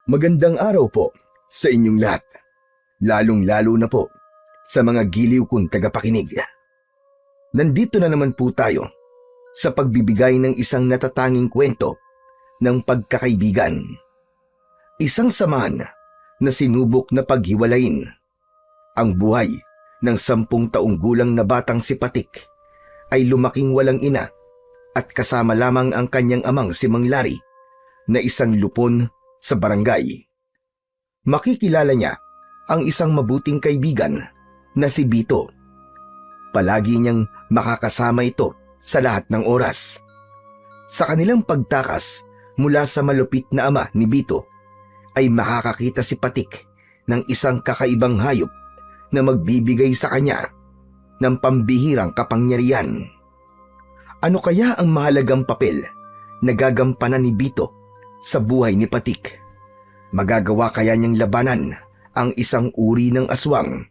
Magandang araw po sa inyong lahat, lalong-lalo na po sa mga giliw kong tagapakinig. Nandito na naman po tayo sa pagbibigay ng isang natatanging kwento ng pagkakaibigan. Isang samahan na sinubok na paghiwalayin. Ang buhay ng 10 taong gulang na batang si Patik ay lumaking walang ina at kasama lamang ang kanyang amang si Mang Larry na isang lupon sa barangay. Makikilala niya ang isang mabuting kaibigan na si Bito. Palagi niyang makakasama ito sa lahat ng oras. Sa kanilang pagtakas mula sa malupit na ama ni Bito, ay makakakita si Patik ng isang kakaibang hayop na magbibigay sa kanya ng pambihirang kapangyarihan. Ano kaya ang mahalagang papel na gagampanan ni Bito sa buhay ni Patik? Magagawa kaya niyang labanan ang isang uri ng aswang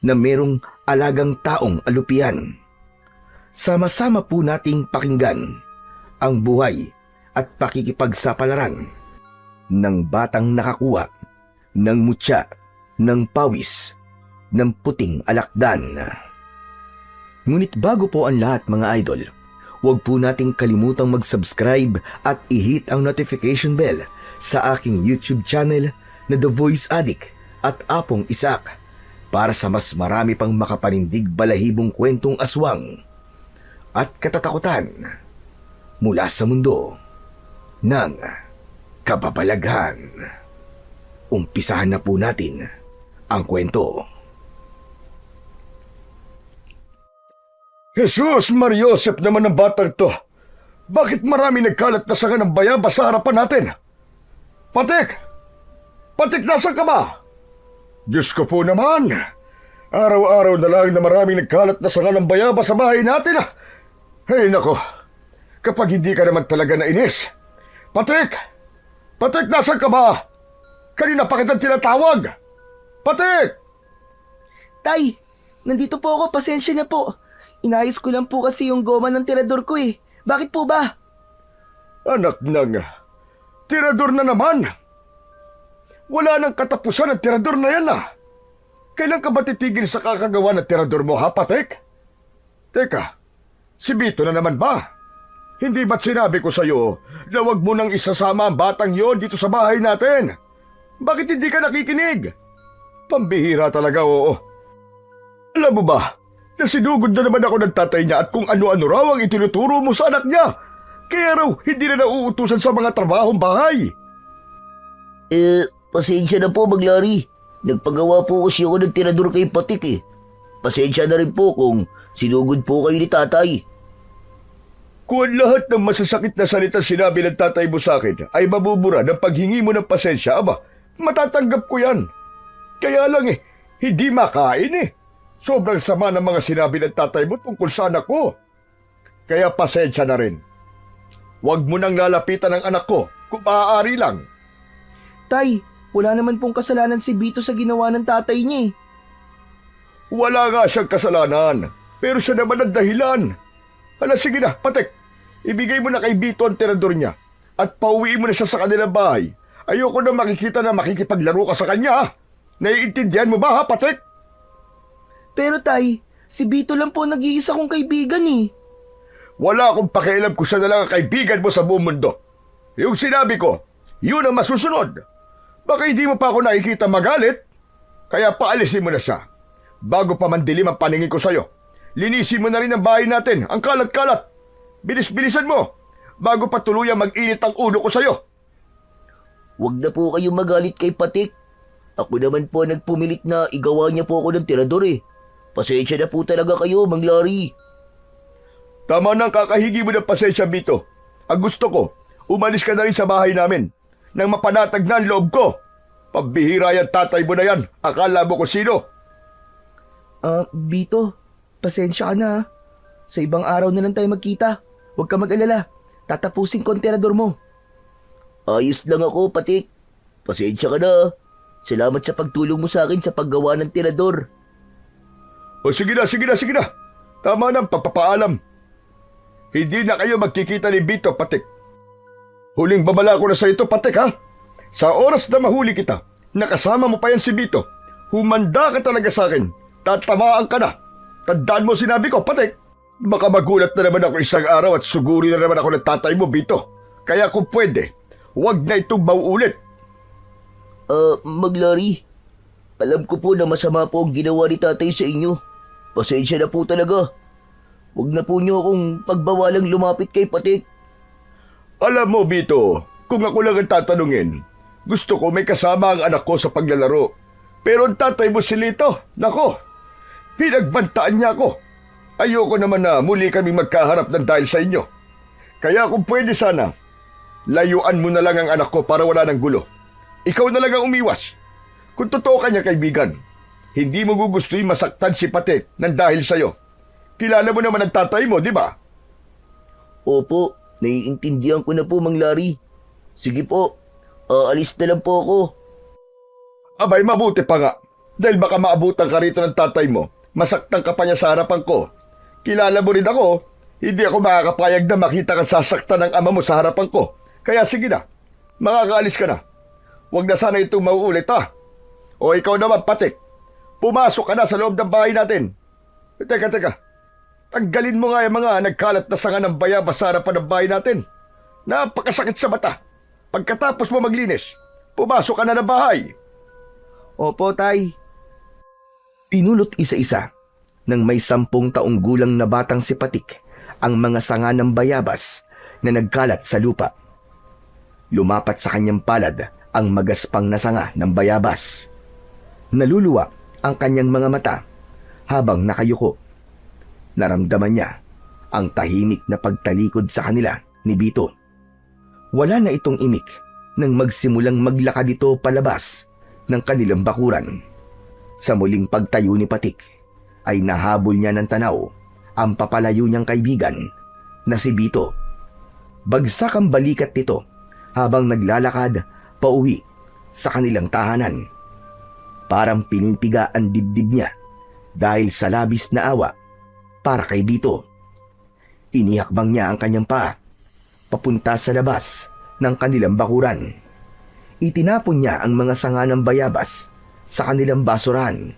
na merong alagang taong alupian? Sama-sama po nating pakinggan ang buhay at pakikipagsapalaran ng batang nakakuha ng mutya, ng pawis, ng puting alakdan. Ngunit bago po ang lahat mga idol, huwag po nating kalimutang mag-subscribe at i-hit ang notification bell sa aking YouTube channel na The Voice Addict at Apong Isak para sa mas marami pang makapanindig balahibong kwentong aswang at katatakutan mula sa mundo ng kababalaghan. Umpisahan na po natin ang kwento. Jesus Mariosep naman ang batang to. Bakit marami nagkalat na sanga ng bayabas sa harapan natin? Patik! Patik, nasan ka ba? Diyos ko po naman. Araw-araw na lang na maraming nagkalat na sanga ng bayabas sa bahay natin. Ay nako, kapag hindi ka naman talaga nainis. Patik! Patik, nasan ka ba? Kanina pa kitang tinatawag. Patik! Tay, nandito po ako, pasensya na po. Inayos ko lang po kasi yung goma ng tirador ko eh. Bakit po ba? Anak ng tirador na naman. Wala nang katapusan ang tirador na yan Kailan ka ba titigil sa kakagawa ng tirador mo, ha, Patek? Teka, si Bito na naman ba? Hindi ba't sinabi ko sa'yo na wag mo nang isasama ang batang yon dito sa bahay natin? Bakit hindi ka nakikinig? Pambihira talaga, oo. Alam mo ba, nasinugod na naman ako ng tatay niya at kung ano-ano raw ang itinuturo mo sa anak niya. Kaya raw hindi na nauutusan sa mga trabahong bahay. Pasensya na po, Mang Larry. Nagpagawa po kasi ako ng tirador kay Patik eh. Pasensya na rin po kung sinugod po kayo ni tatay. Kung ang lahat ng masasakit na salitang sinabi ng tatay mo sa akin ay mabubura ng paghingi mo ng pasensya, aba, matatanggap ko yan. Kaya lang hindi makain Sobrang sama ng mga sinabi ng tatay mo tungkol sa anak ko. Kaya pasensya na rin. Huwag mo nang lalapitan ng anak ko kung maaari lang. Tay, wala naman pong kasalanan si Bito sa ginawa ng tatay niya eh. Wala nga siyang kasalanan, pero siya naman ang dahilan. Hala, sige na, Patek. Ibigay mo na kay Bito ang tirador niya at pauwiin mo na siya sa kanilang bahay. Ayoko na makikita na makikipaglaro ka sa kanya. Naiintindihan mo ba, ha, Patek? Pero tay, si Bito lang po nag-iisa kong kaibigan eh. Wala akong pakialam kung siya na lang ang kaibigan mo sa buong mundo. Yung sinabi ko, yun ang masusunod. Baka hindi mo pa ako nakikita magalit, kaya paalisin mo na siya. Bago pa mandilim ang paningin ko sa'yo, linisin mo na rin ang bahay natin, ang kalat-kalat. Bilis-bilisan mo, bago pa tuluyang mag-init ang ulo ko sa'yo. Huwag na po kayong magalit kay Patik. Ako naman po nagpumilit na igawa niya po ako ng tirador eh. Pasensya na po talaga kayo, Mang Larry. Tama nang kakahigi mo ng pasensya, Bito. Ang gusto ko, umalis ka na rin sa bahay namin nang mapanatag na ang loob ko. Pambihira yan tatay mo na yan. Akala mo kung sino. Bito, pasensya ka na ha. Sa ibang araw na lang tayo magkita. Huwag ka mag-alala. Tatapusin ko ang tirador mo. Ayos lang ako, Patik. Pasensya ka na. Salamat sa pagtulong mo sa akin sa paggawa ng tirador. O sige na, sige na, sige na. Tama na ang pagpapaalam. Hindi na kayo magkikita ni Bito, Patik. Huling babala ko na sa ito, Patik, ha? Sa oras na mahuli kita, nakasama mo pa yan si Bito. Humanda ka talaga sa akin. Tatamaan ka na. Tandaan mo sinabi ko, Patik. Baka magulat na naman ako isang araw at suguri na naman ako ng tatay mo, Bito. Kaya kung pwede, huwag na itong mauulit. Maglari. Alam ko po na masama po ang ginawa ni tatay sa inyo. Pasensya na po talaga. Huwag na po niyo akong pagbawalang lumapit kay Patik. Alam mo, Bito, kung ako lang ang tatanungin, gusto ko may kasama ang anak ko sa paglalaro. Pero ang tatay mo si Lito, nako, pinagbantaan niya ako. Ayoko naman na muli kami magkaharap ng dahil sa inyo. Kaya kung pwede sana, layuan mo na lang ang anak ko para wala ng gulo. Ikaw na lang ang umiwas. Kung totoo ka niya, kaibigan, hindi mo gugustuhin masaktan si Patik ng dahil sa'yo. Kilala mo naman ang tatay mo, di ba? Opo, naiintindihan ko na po, Mang Larry. Sige po, aalis na lang po ako. Abay, mabuti pa nga. Dahil baka maabutan ka rito ng tatay mo, masaktan ka pa niya sa harapan ko. Kilala mo rin ako, hindi ako makakapayag na makita kang sasaktan ng ama mo sa harapan ko. Kaya sige na, makakaalis ka na. Huwag na sana itong mauulit ha. O ikaw naman, Patik, pumasok ka na sa loob ng bahay natin. Teka. Tanggalin mo nga yung mga nagkalat na sanga ng bayabas sa harapan ng bahay natin. Napakasakit sa mata. Pagkatapos mo maglinis, pumasok ka na ng bahay. Opo, Tay. Pinulot isa-isa ng may 10 taong gulang na batang si Patik ang mga sanga ng bayabas na nagkalat sa lupa. Lumapat sa kanyang palad ang magaspang na sanga ng bayabas. Naluluwa ang kanyang mga mata habang nakayuko. Naramdaman niya ang tahimik na pagtalikod sa kanila ni Bito. Wala na itong imik nang magsimulang maglakad ito palabas ng kanilang bakuran. Sa muling pagtayo ni Patik ay nahabol niya ng tanaw ang papalayo niyang kaibigan na si Bito. Bagsak ang balikat nito habang naglalakad pauwi sa kanilang tahanan. Parang pinipiga ang dibdib niya dahil sa labis na awa para kay Bito. Inihakbang niya ang kanyang paa papunta sa labas ng kanilang bakuran. Itinapon niya ang mga sanga ng bayabas sa kanilang basurahan.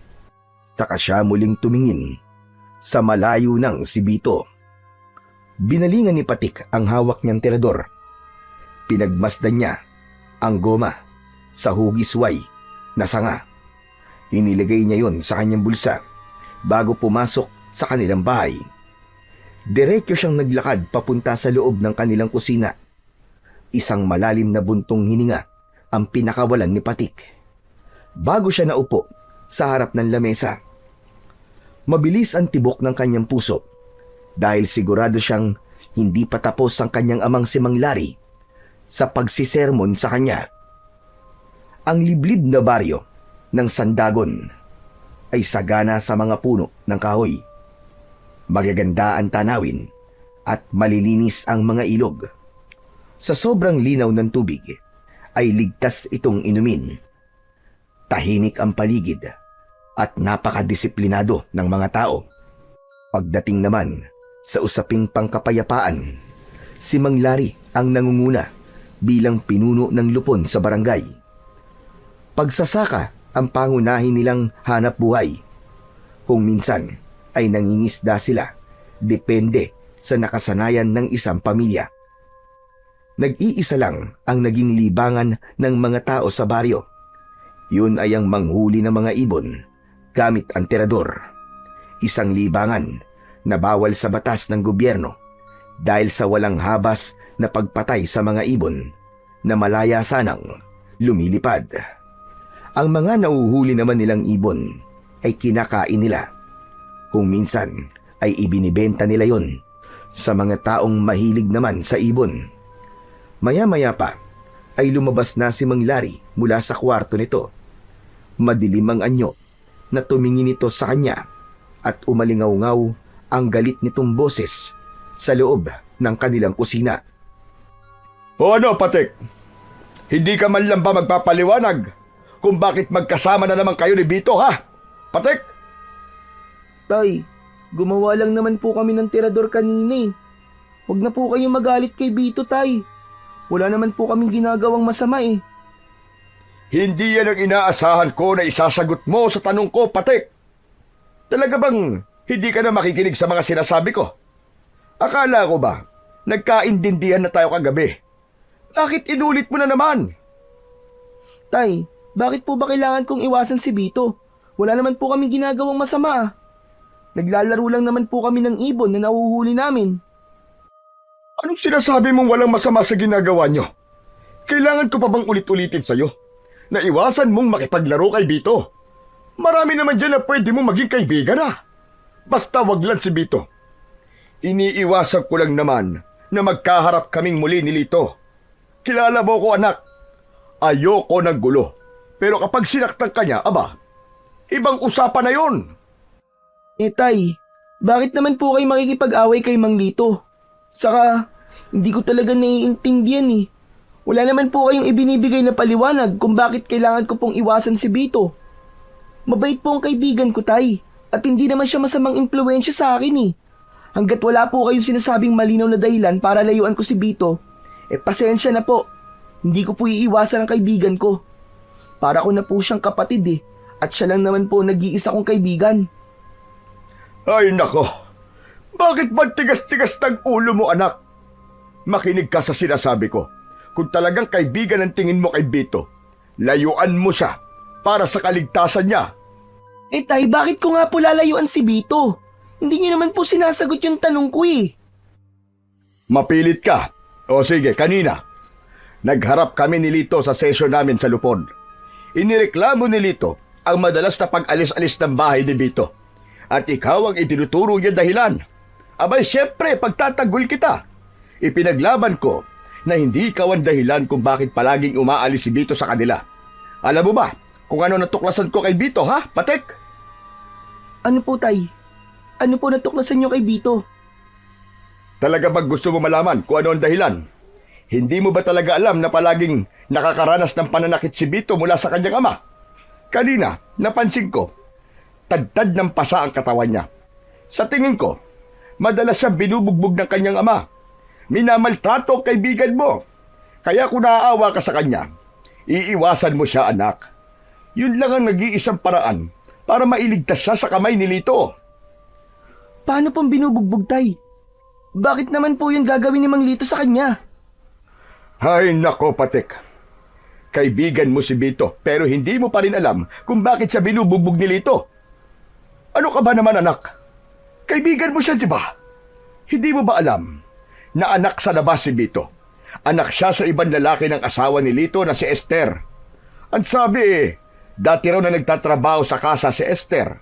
Saka siya muling tumingin sa malayo ng si Bito. Binalingan ni Patik ang hawak niyang tirador. Pinagmasdan niya ang goma sa hugisway na sanga. Inilagay niya yon sa kanyang bulsa bago pumasok sa kanilang bahay. Diretso siyang naglakad papunta sa loob ng kanilang kusina. Isang malalim na buntong hininga ang pinakawalan ni Patik. Bago siya naupo sa harap ng lamesa, mabilis ang tibok ng kanyang puso dahil sigurado siyang hindi pa tapos ang kanyang amang si Mang Larry sa pagsisermon sa kanya. Ang liblib na baryo ng Sandagon ay sagana sa mga puno ng kahoy. Magaganda ang tanawin at malilinis ang mga ilog. Sa sobrang linaw ng tubig ay ligtas itong inumin. Tahimik ang paligid at napakadisiplinado ng mga tao. Pagdating naman sa usaping pangkapayapaan, si Mang Larry ang nangunguna bilang pinuno ng lupon sa barangay. Pagsasaka ang pangunahin nilang hanap buhay. Kung minsan ay nangingisda sila, depende sa nakasanayan ng isang pamilya. Nag-iisa lang ang naging libangan ng mga tao sa baryo. Yun ay ang manghuli ng mga ibon gamit ang tirador. Isang libangan na bawal sa batas ng gobyerno dahil sa walang habas na pagpatay sa mga ibon na malaya sanang lumilipad. Ang mga nauhuli naman nilang ibon ay kinakain nila. Kung minsan ay ibinibenta nila yon sa mga taong mahilig naman sa ibon. Maya-maya pa ay lumabas na si Mang Larry mula sa kwarto nito. Madilim ang anyo na tumingin ito sa kanya at umalingaw-ngaw ang galit nitong boses sa loob ng kanilang kusina. O ano, Patik? Hindi ka man lang ba magpapaliwanag kung bakit magkasama na naman kayo ni Bito, ha? Patik? Tay, gumawa lang naman po kami ng tirador kanina eh. Huwag na po kayong magalit kay Bito, Tay. Wala naman po kaming ginagawang masama eh. Hindi yan ang inaasahan ko na isasagot mo sa tanong ko, Patik. Talaga bang hindi ka na makikinig sa mga sinasabi ko? Akala ko ba, nagkaintindihan na tayo kagabi? Bakit inulit mo na naman? Tay, bakit po ba kailangan kong iwasan si Bito? Wala naman po kami ginagawang masama. Naglalaro lang naman po kami ng ibon na nahuhuli namin. Anong sinasabi mong walang masama sa ginagawa nyo? Kailangan ko pa bang ulit-ulitin sa'yo na iwasan mong makipaglaro kay Bito? Marami naman dyan na pwede mong maging kaibigan na. Basta wag lang si Bito. Iniiwasan ko lang naman na magkaharap kaming muli ni Lito. Kilala mo ko, anak. Ayoko ng gulo. Pero kapag sinaktan ka niya, aba, ibang usapan na yon. Tay, bakit naman po kayo makikipag-away kay Mang Lito? Saka, hindi ko talaga naiintindihan eh. Wala naman po kayong ibinibigay na paliwanag kung bakit kailangan ko pong iwasan si Bito. Mabait po ang kaibigan ko, Tay. At hindi naman siya masamang impluwensya sa akin eh. Hanggat wala po kayong sinasabing malinaw na dahilan para layuan ko si Bito, pasensya na po. Hindi ko po iiwasan ang kaibigan ko. Para ko na po siyang kapatid eh. At siya lang naman po nag-iisa kong kaibigan. Ay nako, bakit ba tigas-tigas ng ulo mo, anak? Makinig ka sa sinasabi ko. Kung talagang kaibigan ang tingin mo kay Bito, layuan mo siya para sa kaligtasan niya. Tay, bakit ko nga po lalayuan si Bito? Hindi niyo naman po sinasagot yung tanong ko eh. Mapilit ka. O sige, kanina. Nagharap kami ni Lito sa session namin sa Lupon. Inireklamo ni Lito ang madalas na pag-alis-alis ng bahay ni Bito. At ikaw ang itinuturo niya dahilan. Abay, syempre, pagtatanggol kita. Ipinaglaban ko na hindi ikaw ang dahilan kung bakit palaging umaalis si Bito sa kanila. Alam mo ba kung ano natuklasan ko kay Bito, ha, Patek? Ano po, Tay? Ano po natuklasan niyo kay Bito? Talaga bang gusto mo malaman kung ano ang dahilan? Hindi mo ba talaga alam na palaging nakakaranas ng pananakit si Bito mula sa kanyang ama? Kanina, napansin ko, tagtad ng pasa ang katawan niya. Sa tingin ko, madalas siya binubugbog ng kanyang ama. Minamaltrato ang kaibigan mo. Kaya kung naaawa ka sa kanya, iiwasan mo siya, anak. Yun lang ang nag-iisang paraan para mailigtas siya sa kamay ni Lito. Paano pong binubugbog, Tay? Bakit naman po yung gagawin ni Mang Lito sa kanya? Ay nako, Patek. Kaibigan mo si Bito pero hindi mo pa rin alam kung bakit siya binubugbog ni Lito. Ano ka ba naman, anak? Kaibigan mo siya, di ba? Hindi mo ba alam na anak sa labas si Bito? Anak siya sa ibang lalaki ng asawa ni Lito na si Esther. Ang sabi dati raw na nagtatrabaho sa kasa si Esther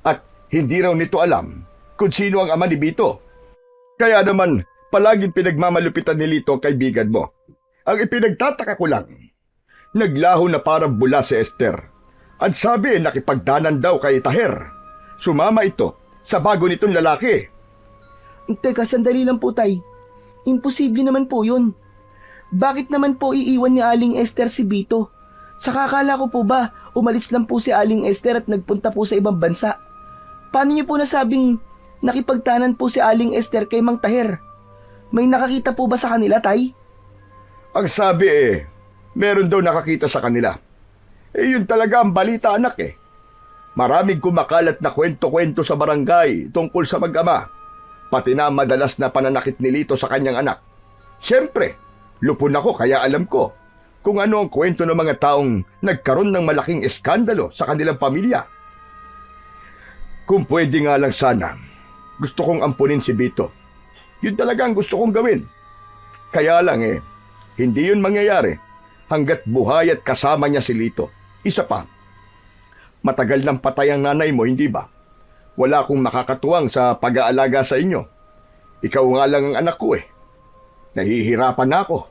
at hindi raw nito alam kung sino ang ama ni Bito. Kaya naman, palaging pinagmamalupitan ni Lito ang kaibigan mo. Ang ipinagtataka ko lang, naglaho na parang bula si Esther. At sabi nakipagdanan daw kay Taher. Sumama ito sa bago nitong lalaki. Teka, sandali lang po, Tay. Imposible naman po yun. Bakit naman po iiwan ni Aling Esther si Bito? Sa kakala ko po ba, umalis lang po si Aling Esther at nagpunta po sa ibang bansa? Paano niyo po nasabing nakipagtanan po si Aling Esther kay Mang Taher? May nakakita po ba sa kanila, Tay? Ang sabi meron daw nakakita sa kanila. Yun talaga ang balita, anak Maraming kumakalat na kwento-kwento sa barangay tungkol sa mag-ama. Pati na madalas na pananakit ni Lito sa kanyang anak. Siyempre, lupon ako kaya alam ko kung ano ang kwento ng mga taong nagkaroon ng malaking eskandalo sa kanilang pamilya. Kung pwede nga lang sana, gusto kong ampunin si Bito. Yun talaga ang gusto kong gawin. Kaya lang hindi yun mangyayari hanggat buhay at kasama niya si Lito. Isa pa, matagal nang patay ang nanay mo, hindi ba? Wala akong makakatuwang sa pag-aalaga sa inyo. Ikaw nga lang ang anak ko Nahihirapan na ako.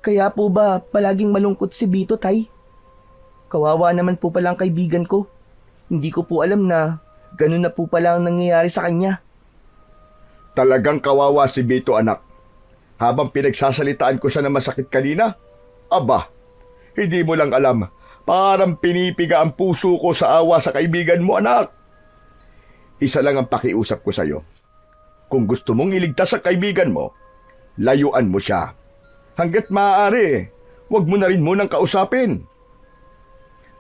Kaya po ba palaging malungkot si Bito, Tay? Kawawa naman po pala ang kaibigan ko. Hindi ko po alam na ganun na po pala ang nangyayari sa kanya. Talagang kawawa si Bito, anak. Habang pinagsasalitaan ko siya na masakit kanina, aba, hindi mo lang alam, parang pinipiga ang puso ko sa awa sa kaibigan mo, anak. Isa lang ang pakiusap ko sa iyo. Kung gusto mong iligtas ang kaibigan mo, layuan mo siya. Hanggat maaari, huwag mo na rin munang kausapin.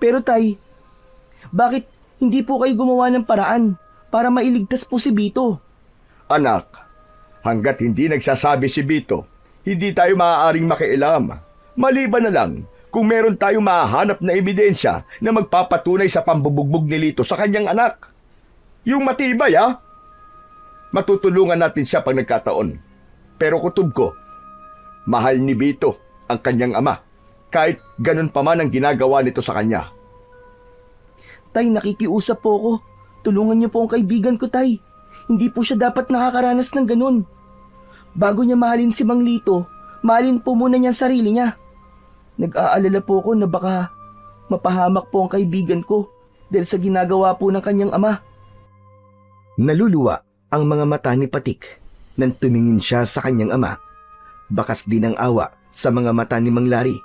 Pero tay, bakit hindi po kayo gumawa ng paraan para mailigtas po si Bito? Anak, hanggat hindi nagsasabi si Bito, hindi tayo maaaring makialam. Maliban na lang kung meron tayong mahahanap na ebidensya na magpapatunay sa pambubugbog ni Lito sa kanyang anak. Yung matibay, ha? Matutulungan natin siya pag nagkataon. Pero kutob ko, mahal ni Bito ang kanyang ama, kahit ganun pa man ang ginagawa nito sa kanya. Tay, nakikiusap po ako. Tulungan niyo po ang kaibigan ko, tay. Hindi po siya dapat nakakaranas ng ganun. Bago niya mahalin si Mang Lito, mahalin po muna niya ang sarili niya. Nag-aalala po ako na baka mapahamak po ang kaibigan ko dahil sa ginagawa po ng kanyang ama. Naluluwa ang mga mata ni Patik nang tumingin siya sa kanyang ama. Bakas din ang awa sa mga mata ni Mang Lari.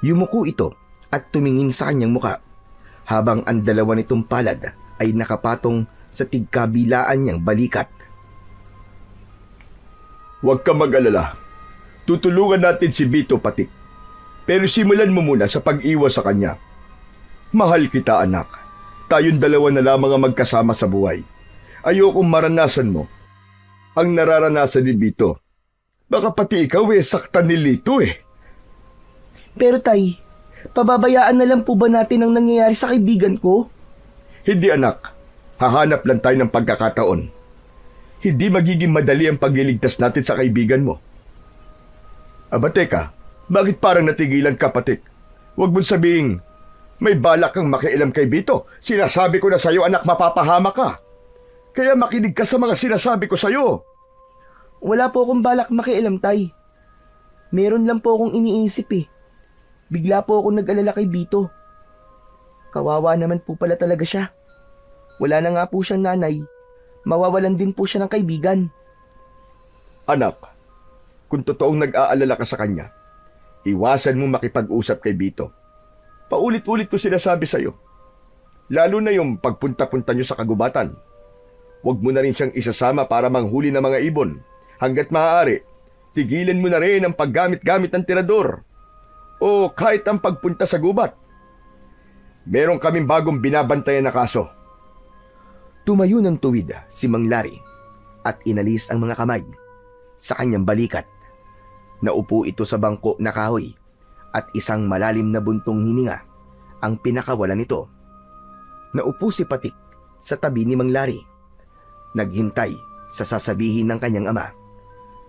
Yumuko ito at tumingin sa kanyang muka, habang ang dalawa nitong palad ay nakapatong sa tigkabilaan niyang balikat. Huwag ka mag-alala. Tutulungan natin si Bito, Patik. Pero simulan mo muna sa pag-iwas sa kanya. Mahal kita, anak. Tayong dalawa na lamang ang magkasama sa buhay. Ayokong maranasan mo ang nararanasan ni Bito. Baka pati ikaw saktan ni Lito Pero tay, pababayaan na lang po ba natin ang nangyayari sa kaibigan ko? Hindi, anak. Hahanap lang tayo ng pagkakataon. Hindi magiging madali ang pagliligtas natin sa kaibigan mo. Aba teka, bakit parang natigilan ka, Patik? Huwag mong sabihing may balak kang makialam kay Bito. Sinasabi ko na sa'yo, anak, mapapahama ka. Kaya makinig ka sa mga sinasabi ko sa'yo. Wala po akong balak makialam, tay. Meron lang po akong iniisip Bigla po ako nag-alala kay Bito. Kawawa naman po pala talaga siya. Wala na nga po siyang nanay. Mawawalan din po siya ng kaibigan. Anak, kung totoong nag-aalala ka sa kanya, iwasan mo makipag-usap kay Bito. Paulit-ulit ko sinasabi sa'yo. Lalo na yung pagpunta-punta nyo sa kagubatan. Huwag mo na rin siyang isasama para manghuli ng mga ibon. Hanggat maaari, tigilan mo na rin ang paggamit-gamit ng tirador. O kahit ang pagpunta sa gubat. Meron kaming bagong binabantayan na kaso. Tumayo ng tuwid si Mang Lari at inalis ang mga kamay sa kanyang balikat. Naupo ito sa bangko na kahoy at isang malalim na buntong hininga ang pinakawalan nito. Naupo si Patik sa tabi ni Mang Lari. Naghintay sa sasabihin ng kanyang ama.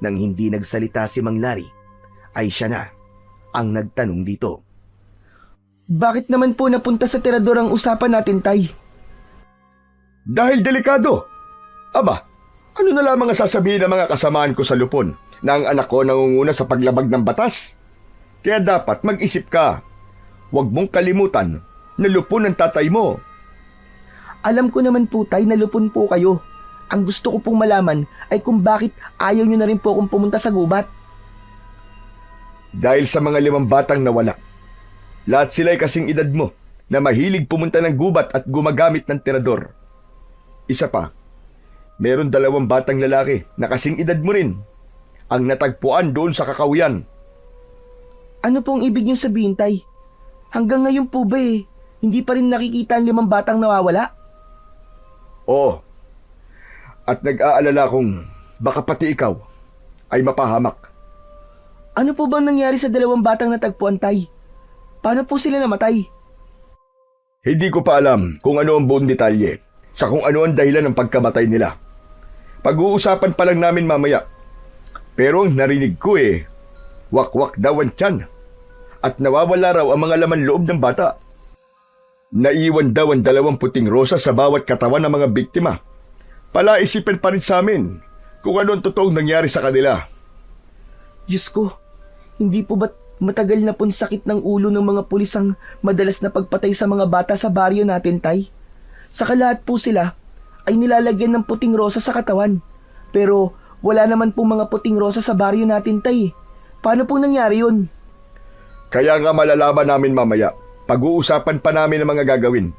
Nang hindi nagsalita si Mang Lari, ay siya na ang nagtanong dito. Bakit naman po napunta sa tirador ang usapan natin, tay? Dahil delikado. Aba, ano na lamang ang sasabihin ng mga kasamaan ko sa lupon na ang anak ko nangunguna sa paglabag ng batas? Kaya dapat mag-isip ka. Huwag mong kalimutan na lupon ang tatay mo. Alam ko naman po, tay, na lupon po kayo. Ang gusto ko pong malaman ay kung bakit ayaw nyo na rin po akong pumunta sa gubat. Dahil sa mga 5 batang nawala. Lahat sila'y kasing edad mo na mahilig pumunta ng gubat at gumagamit ng tirador. Isa pa, meron 2 batang lalaki na kasing edad mo rin ang natagpuan doon sa kakawian. Ano pong ibig nyo sabihin, tay? Hanggang ngayon po ba hindi pa rin nakikita ang 5 batang nawawala? Oo. At nag-aalala kong baka pati ikaw ay mapahamak. Ano po bang nangyari sa 2 batang natagpuan, tay? Paano po sila namatay? Hindi ko pa alam kung ano ang buong detalye sa kung ano ang dahilan ng pagkamatay nila. Pag-uusapan pa lang namin mamaya. Pero ang narinig ko wak-wak daw ang tiyan at nawawala raw ang mga laman loob ng bata. Naiwan daw ang 2 puting rosas sa bawat katawan ng mga biktima. Palaisipin pa rin sa amin kung ano ang totoong nangyari sa kanila. Diyos ko, hindi po ba't matagal na pong sakit ng ulo ng mga pulis ang madalas na pagpatay sa mga bata sa baryo natin, tay? Saka lahat po sila ay nilalagyan ng puting rosa sa katawan. Pero wala naman po mga puting rosa sa baryo natin, tay. Paano pong nangyari yun? Kaya nga malalaman namin mamaya. Pag-uusapan pa namin ang mga gagawin.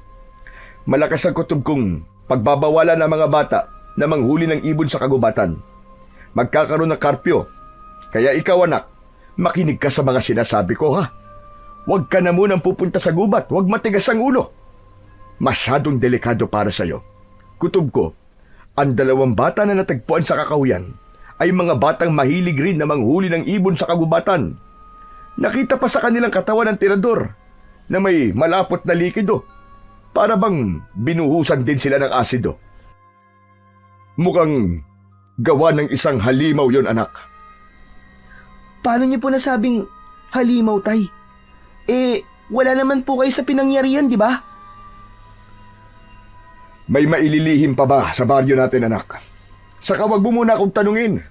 Malakas ang kutob kong pagbabawalan ng mga bata na manghuli ng ibon sa kagubatan. Magkakaroon ng karpyo. Kaya ikaw, anak, makinig ka sa mga sinasabi ko, ha? Huwag ka na munang pupunta sa gubat. Huwag matigas ang ulo. Masyadong delikado para sa'yo. Kutob ko, ang 2 bata na natagpuan sa kakahuyan ay mga batang mahilig rin na manghuli ng ibon sa kagubatan. Nakita pa sa kanilang katawan ng tirador na may malapot na likido. Para bang binuhusan din sila ng asido. Mukhang gawa ng isang halimaw yon, anak. Paano niyo po nasabing halimaw, tay? Wala naman po kayo sa pinangyarihan, di ba? May maililihim pa ba sa baryo natin, anak? Saka wag mo muna akong tanungin.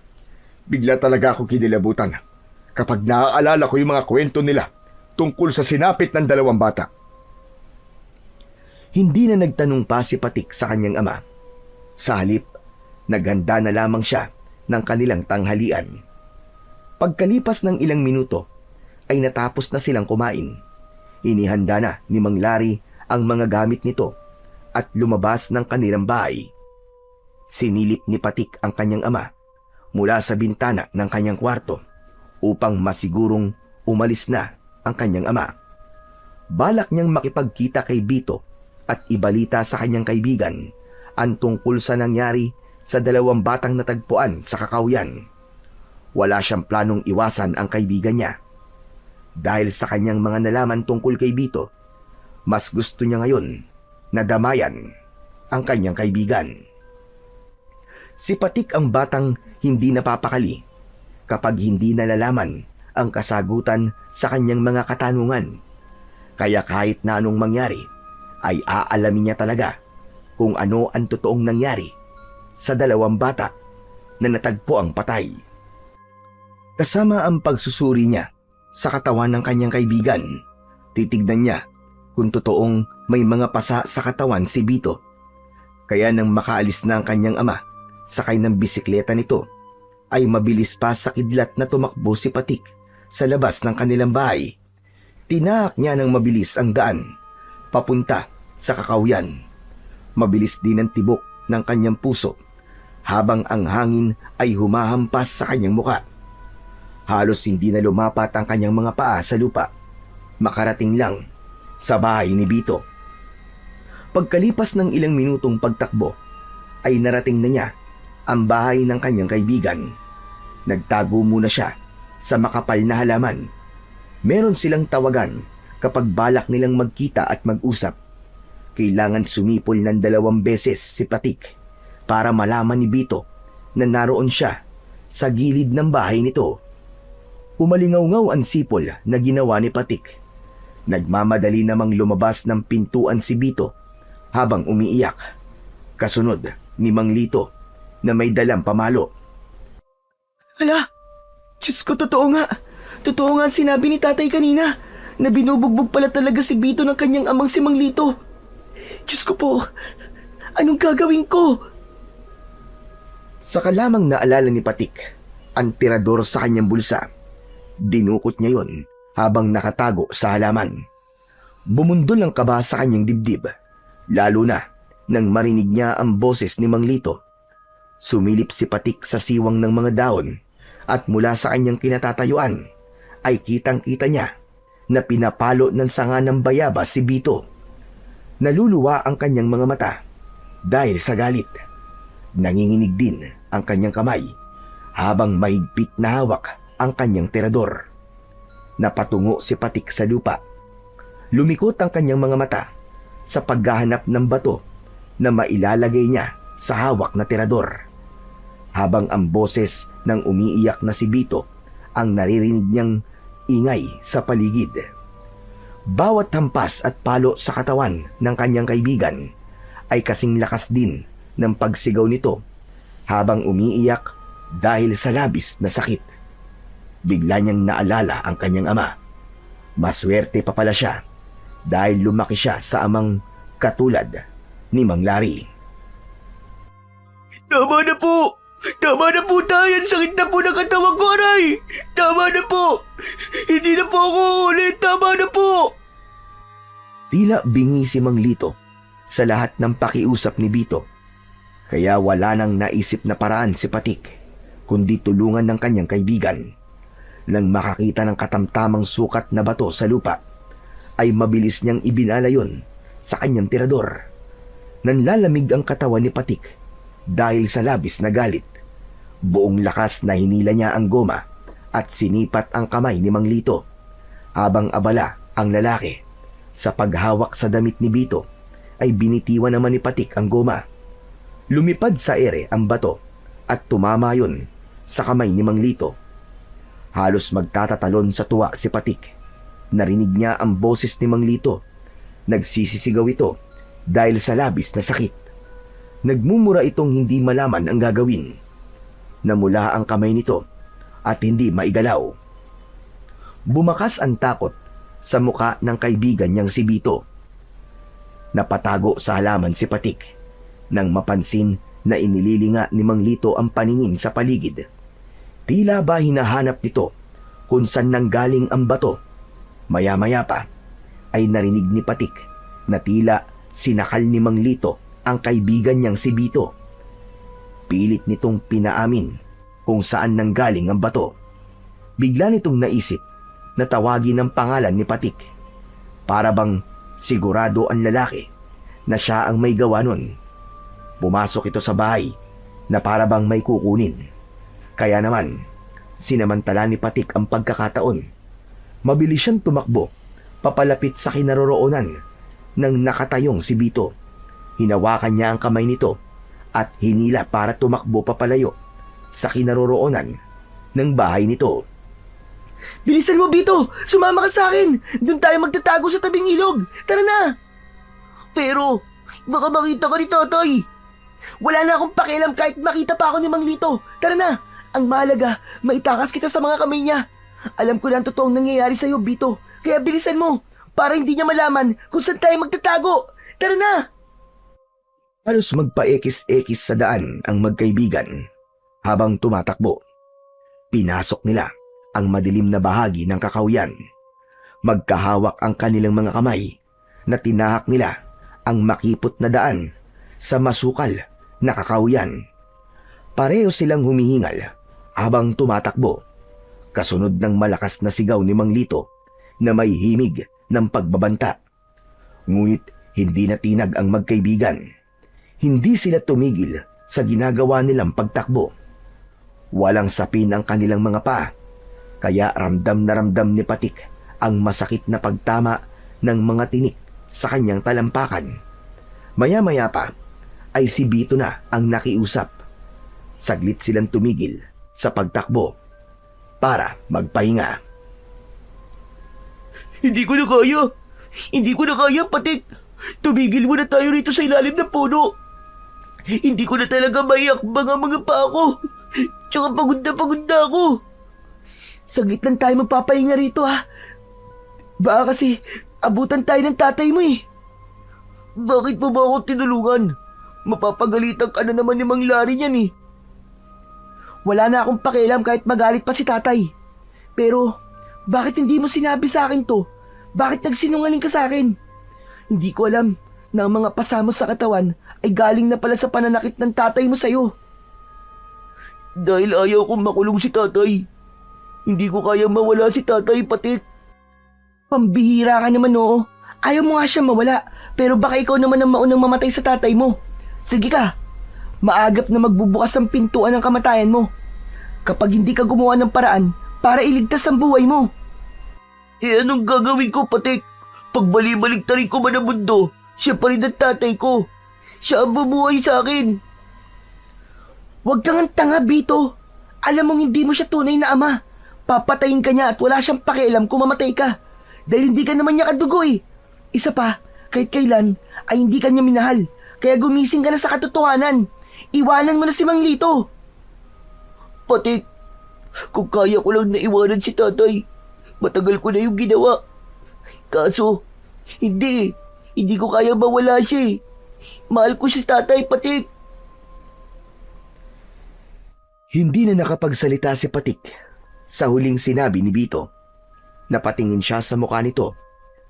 Bigla talaga ako kinilabutan kapag naaalala ko yung mga kwento nila tungkol sa sinapit ng 2 bata. Hindi na nagtanong pa si Patik sa kanyang ama. Sa halip, naghanda na lamang siya ng kanilang tanghalian. Pagkalipas ng ilang minuto, ay natapos na silang kumain. Inihanda na ni Mang Larry ang mga gamit nito at lumabas ng kanilang bahay. Sinilip ni Patik ang kanyang ama mula sa bintana ng kanyang kwarto upang masigurong umalis na ang kanyang ama. Balak niyang makipagkita kay Bito at ibalita sa kanyang kaibigan ang tungkol sa nangyari sa 2 batang natagpuan sa kakahuyan. Wala siyang planong iwasan ang kaibigan niya. Dahil sa kanyang mga nalaman tungkol kay Bito, mas gusto niya ngayon na damayan ang kanyang kaibigan. Si Patik ang batang hindi napapakali kapag hindi nalalaman ang kasagutan sa kanyang mga katanungan. Kaya kahit na anong mangyari, ay aalamin niya talaga kung ano ang totoong nangyari sa 2 bata na natagpo ang patay. Kasama ang pagsusuri niya sa katawan ng kanyang kaibigan, titignan niya kung totoong may mga pasa sa katawan si Bito. Kaya nang makaalis na ang kanyang ama, sakay ng bisikleta nito, ay mabilis pa sa kidlat na tumakbo si Patik sa labas ng kanilang bahay. Tinaak niya ng mabilis ang daan, papunta sa kakahuyan. Mabilis din ang tibok ng kanyang puso, habang ang hangin ay humahampas sa kanyang muka. Halos hindi na lumapat ang kanyang mga paa sa lupa. Makarating lang sa bahay ni Bito. Pagkalipas ng ilang minutong pagtakbo, ay narating na niya ang bahay ng kanyang kaibigan. Nagtago muna siya sa makapal na halaman. Meron silang tawagan kapag balak nilang magkita at mag-usap. Kailangan sumipol ng 2 beses si Patik para malaman ni Bito na naroon siya sa gilid ng bahay nito. Umalingaw-ngaw ang sipol na ginawa ni Patik. Nagmamadali namang lumabas ng pintuan si Bito habang umiiyak. Kasunod ni Mang Lito na may dalang pamalo. Hala, Diyos ko, totoo nga. Totoo nga ang sinabi ni tatay kanina na binubugbog pala talaga si Bito ng kanyang amang si Mang Lito. Diyos ko po, anong gagawin ko? Saka lamang naalala ni Patik ang tirador sa kanyang bulsa. Dinukot niya yon habang nakatago sa halaman. Bumundol ang kaba sa kanyang dibdib, lalo na nang marinig niya ang boses ni Mang Lito. Sumilip si Patik sa siwang ng mga dahon at mula sa kanyang kinatatayuan ay kitang-kita niya na pinapalo ng sanga ng bayabas si Bito. Naluluwa ang kanyang mga mata dahil sa galit. Nanginginig din ang kanyang kamay habang mahigpit na hawak ang kanyang tirador. Napatungo si Patik sa lupa. Lumikot ang kanyang mga mata sa paghahanap ng bato na mailalagay niya sa hawak na tirador. Habang ang boses ng umiiyak na si Bito ang naririnig niyang ingay sa paligid. Bawat hampas at palo sa katawan ng kanyang kaibigan ay kasing lakas din ng pagsigaw nito habang umiiyak dahil sa labis na sakit. Bigla niyang naalala ang kanyang ama. Maswerte pa pala siya dahil lumaki siya sa amang katulad ni Mang Larry. Tama na po! Tama na po tayo! Ang sakit na po ng katawan ko, aray! Tama na po! Hindi na po ako ulit! Tama na po! Tila bingi si Mang Lito sa lahat ng pakiusap ni Bito. Kaya wala nang naisip na paraan si Patik, kundi tulungan ng kanyang kaibigan. Nang makakita ng katamtamang sukat na bato sa lupa, ay mabilis niyang ibinala yon sa kanyang tirador. Nanlalamig ang katawan ni Patik dahil sa labis na galit. Buong lakas na hinila niya ang goma at sinipat ang kamay ni Mang Lito. Habang abala ang lalaki sa paghawak sa damit ni Bito, ay binitiwan naman ni Patik ang goma. Lumipad sa ere ang bato at tumama yon sa kamay ni Mang Lito. Halos magtatatalon sa tuwa si Patik. Narinig niya ang boses ni Mang Lito. Nagsisisigaw ito dahil sa labis na sakit. Nagmumura itong hindi malaman ang gagawin. Namula ang kamay nito at hindi maigalaw. Bumakas ang takot sa muka ng kaibigan niyang si Bito. Napatago sa halaman si Patik nang mapansin na inililinga ni Mang Lito ang paningin sa paligid. Tila ba hinahanap nito kung saan nanggaling ang bato. Maya-maya pa ay narinig ni Patik na tila sinakal ni Mang Lito ang kaibigan niyang si Bito. Pilit nitong pinaamin kung saan nanggaling ang bato. Bigla nitong naisip na tawagin ang pangalan ni Patik. Para bang sigurado ang lalaki na siya ang may gawa nun. Pumasok ito sa bahay na para bang may kukunin. Kaya naman, sinamantala ni Patik ang pagkakataon. Mabilis siyang tumakbo papalapit sa kinaroroonan ng nakatayong si Bito. Hinawakan niya ang kamay nito at hinila para tumakbo papalayo sa kinaroroonan ng bahay nito. Bilisan mo, Bito! Sumama ka sa akin! Doon tayo magtatago sa tabing ilog! Tara na! Pero, baka makita ka ni tatay. Wala na akong pakialam kahit makita pa ako ni Mang Lito. Tara na! Ang mahalaga, maitakas kita sa mga kamay niya. Alam ko na ang totoong nangyayari sa'yo, Bito. Kaya bilisan mo para hindi niya malaman kung saan tayo magtatago. Tara na! Halos magpaekis-ekis sa daan ang magkaibigan habang tumatakbo. Pinasok nila ang madilim na bahagi ng kakawyan. Magkahawak ang kanilang mga kamay na tinahak nila ang makipot na daan sa masukal na kakawyan. Pareho silang humihingal habang tumatakbo. Kasunod ng malakas na sigaw ni Mang Lito na may himig ng pagbabanta. Ngunit hindi natinag ang magkaibigan. Hindi sila tumigil sa ginagawa nilang pagtakbo. Walang sapin ang kanilang mga paa, kaya ramdam na ramdam ni Patik ang masakit na pagtama ng mga tinik sa kanyang talampakan. Maya-maya pa ay si Bito na ang nakiusap. Saglit silang tumigil sa pagtakbo para magpahinga. Hindi ko na kaya! Hindi ko na kaya, Patik! Tumigil muna tayo rito sa ilalim ng puno! Hindi ko na talaga maiakbang ang mga paa ko! Tsaka pagod na ako! Saglit lang tayo magpapahinga rito, ha? Baka kasi abutan tayo ng tatay mo eh. Bakit mo ba ako tinulungan? Mapapagalitan ka na naman ni Mang Larry niyan eh. Wala na akong pakialam kahit magalit pa si tatay. Pero, bakit hindi mo sinabi sa akin to? Bakit nagsinungaling ka sa akin? Hindi ko alam na ang mga pasamos sa katawan ay galing na pala sa pananakit ng tatay mo sa'yo. Dahil ayaw kong makulong si tatay. Hindi ko kaya mawala si tatay, Patik. Pambihira ka naman, oo. Ayaw mo nga siya mawala, pero baka ikaw naman ang maunang mamatay sa tatay mo. Sige ka, maagap na magbubukas ang pintuan ng kamatayan mo. Kapag hindi ka gumawa ng paraan para iligtas ang buhay mo. Eh anong gagawin ko, Patik? Pagbali-baliktarin ko man ang mundo, siya pa rin ang tatay ko. Siya ang bumuhay sa akin. Huwag kang tanga, Bito. Alam mong hindi mo siya tunay na ama. Papatayin ka niya at wala siyang pakialam kung mamatay ka. Dahil hindi ka naman niya kadugo eh. Isa pa, kahit kailan ay hindi ka niya minahal. Kaya gumising ka na sa katotohanan. Iwanan mo na si Mang Lito. Patik, kung kaya ko lang na iwanan si tatay, matagal ko na yung ginawa. Kaso, hindi ko kaya mawala siya eh. Mahal ko si tatay, Patik. Hindi na nakapagsalita si Patik sa huling sinabi ni Bito. Napatingin siya sa mukha nito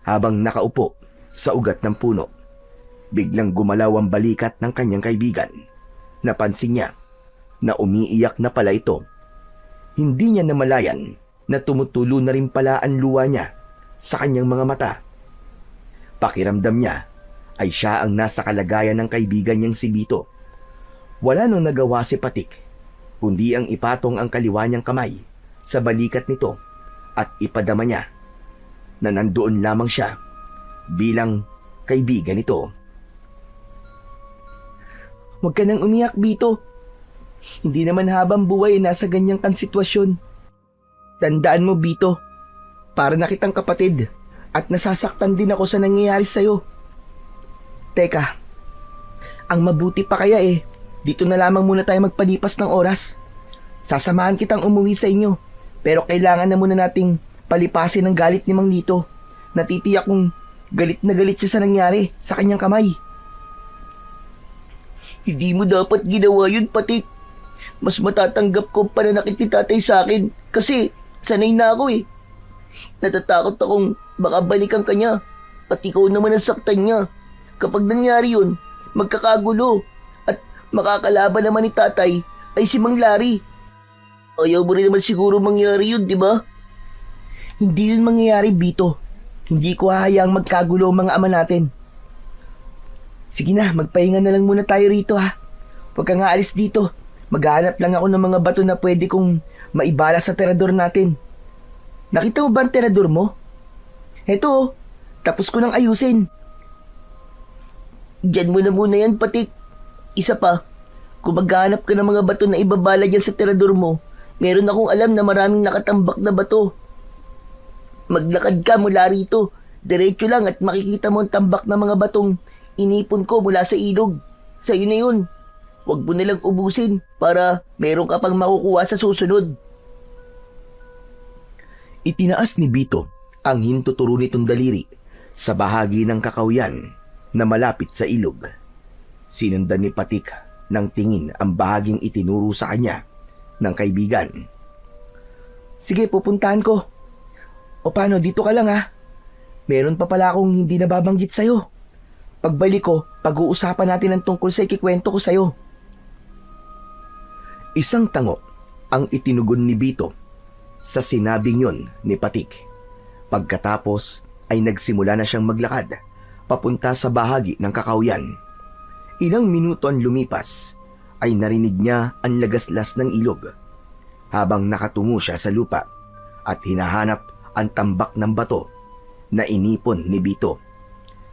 habang nakaupo sa ugat ng puno. Biglang gumalaw ang balikat ng kanyang kaibigan. Napansin niya na umiiyak na pala ito. Hindi niya namalayan na tumutulo na rin pala ang luha niya sa kanyang mga mata. Pakiramdam niya ay siya ang nasa kalagayan ng kaibigan niyang si Bito. Wala nang nagawa si Patik, kundi ang ipatong ang kaliwa niyang kamay sa balikat nito at ipadama niya na nandoon lamang siya bilang kaibigan nito. Huwag ka nang umiyak, Bito. Hindi naman habang buhay nasa ganyang kan sitwasyon. Tandaan mo, Bito, para na kitang kapatid at nasasaktan din ako sa nangyayari sa'yo. Teka, ang mabuti pa kaya dito na lamang muna tayo magpalipas ng oras. Sasamahan kitang umuwi sa inyo, pero kailangan na muna nating palipasin ang galit ni Mang Lito. Natitiyak kong galit na galit siya sa nangyari sa kanyang kamay. Hindi mo dapat ginawa yun, Patik. Mas matatanggap ko ang pananakit ni tatay sa akin kasi sanay na ako Natatakot akong baka balikan ka niya at ikaw naman ang saktan niya. Kapag nangyari yun, magkakagulo at makakalaban naman ni tatay ay si Mang Larry. Ayaw mo rin naman siguro mangyari yun, di ba? Hindi yun mangyayari, Bito. Hindi ko hahayaang magkagulo ang mga ama natin. Sige na, magpahinga na lang muna tayo rito ha. Huwag ka nga alis dito. Maghahanap lang ako ng mga bato na pwede kong maibala sa terador natin. Nakita mo ba ang terador mo? Heto, tapos ko nang ayusin. Diyan mo na muna yan, Patik. Isa pa, kung maghahanap ka ng mga bato na ibabala dyan sa terador mo, meron akong alam na maraming nakatambak na bato. Maglakad ka mula rito. Diretso lang at makikita mo ang tambak na mga batong inipon ko mula sa ilog. Sa'yo na yun. Huwag mo nalang ubusin para meron ka pang makukuha sa susunod. Itinaas ni Bito ang hintuturo nitong daliri sa bahagi ng kakawyan na malapit sa ilog. Sinundan ni Patik ng tingin ang bahaging itinuro sa kanya ng kaibigan. Sige, pupuntahan ko. O paano, dito ka lang ha. Meron pa pala akong hindi nababanggit sa'yo. Pagbalik ko, pag-uusapan natin ang tungkol sa ikikwento ko sa'yo. Isang tango ang itinugon ni Bito sa sinabing yun ni Patik. Pagkatapos ay nagsimula na siyang maglakad papunta sa bahagi ng kakawyan. Ilang minuto ang lumipas ay narinig niya ang lagaslas ng ilog habang nakatungo siya sa lupa at hinahanap ang tambak ng bato na inipon ni Bito.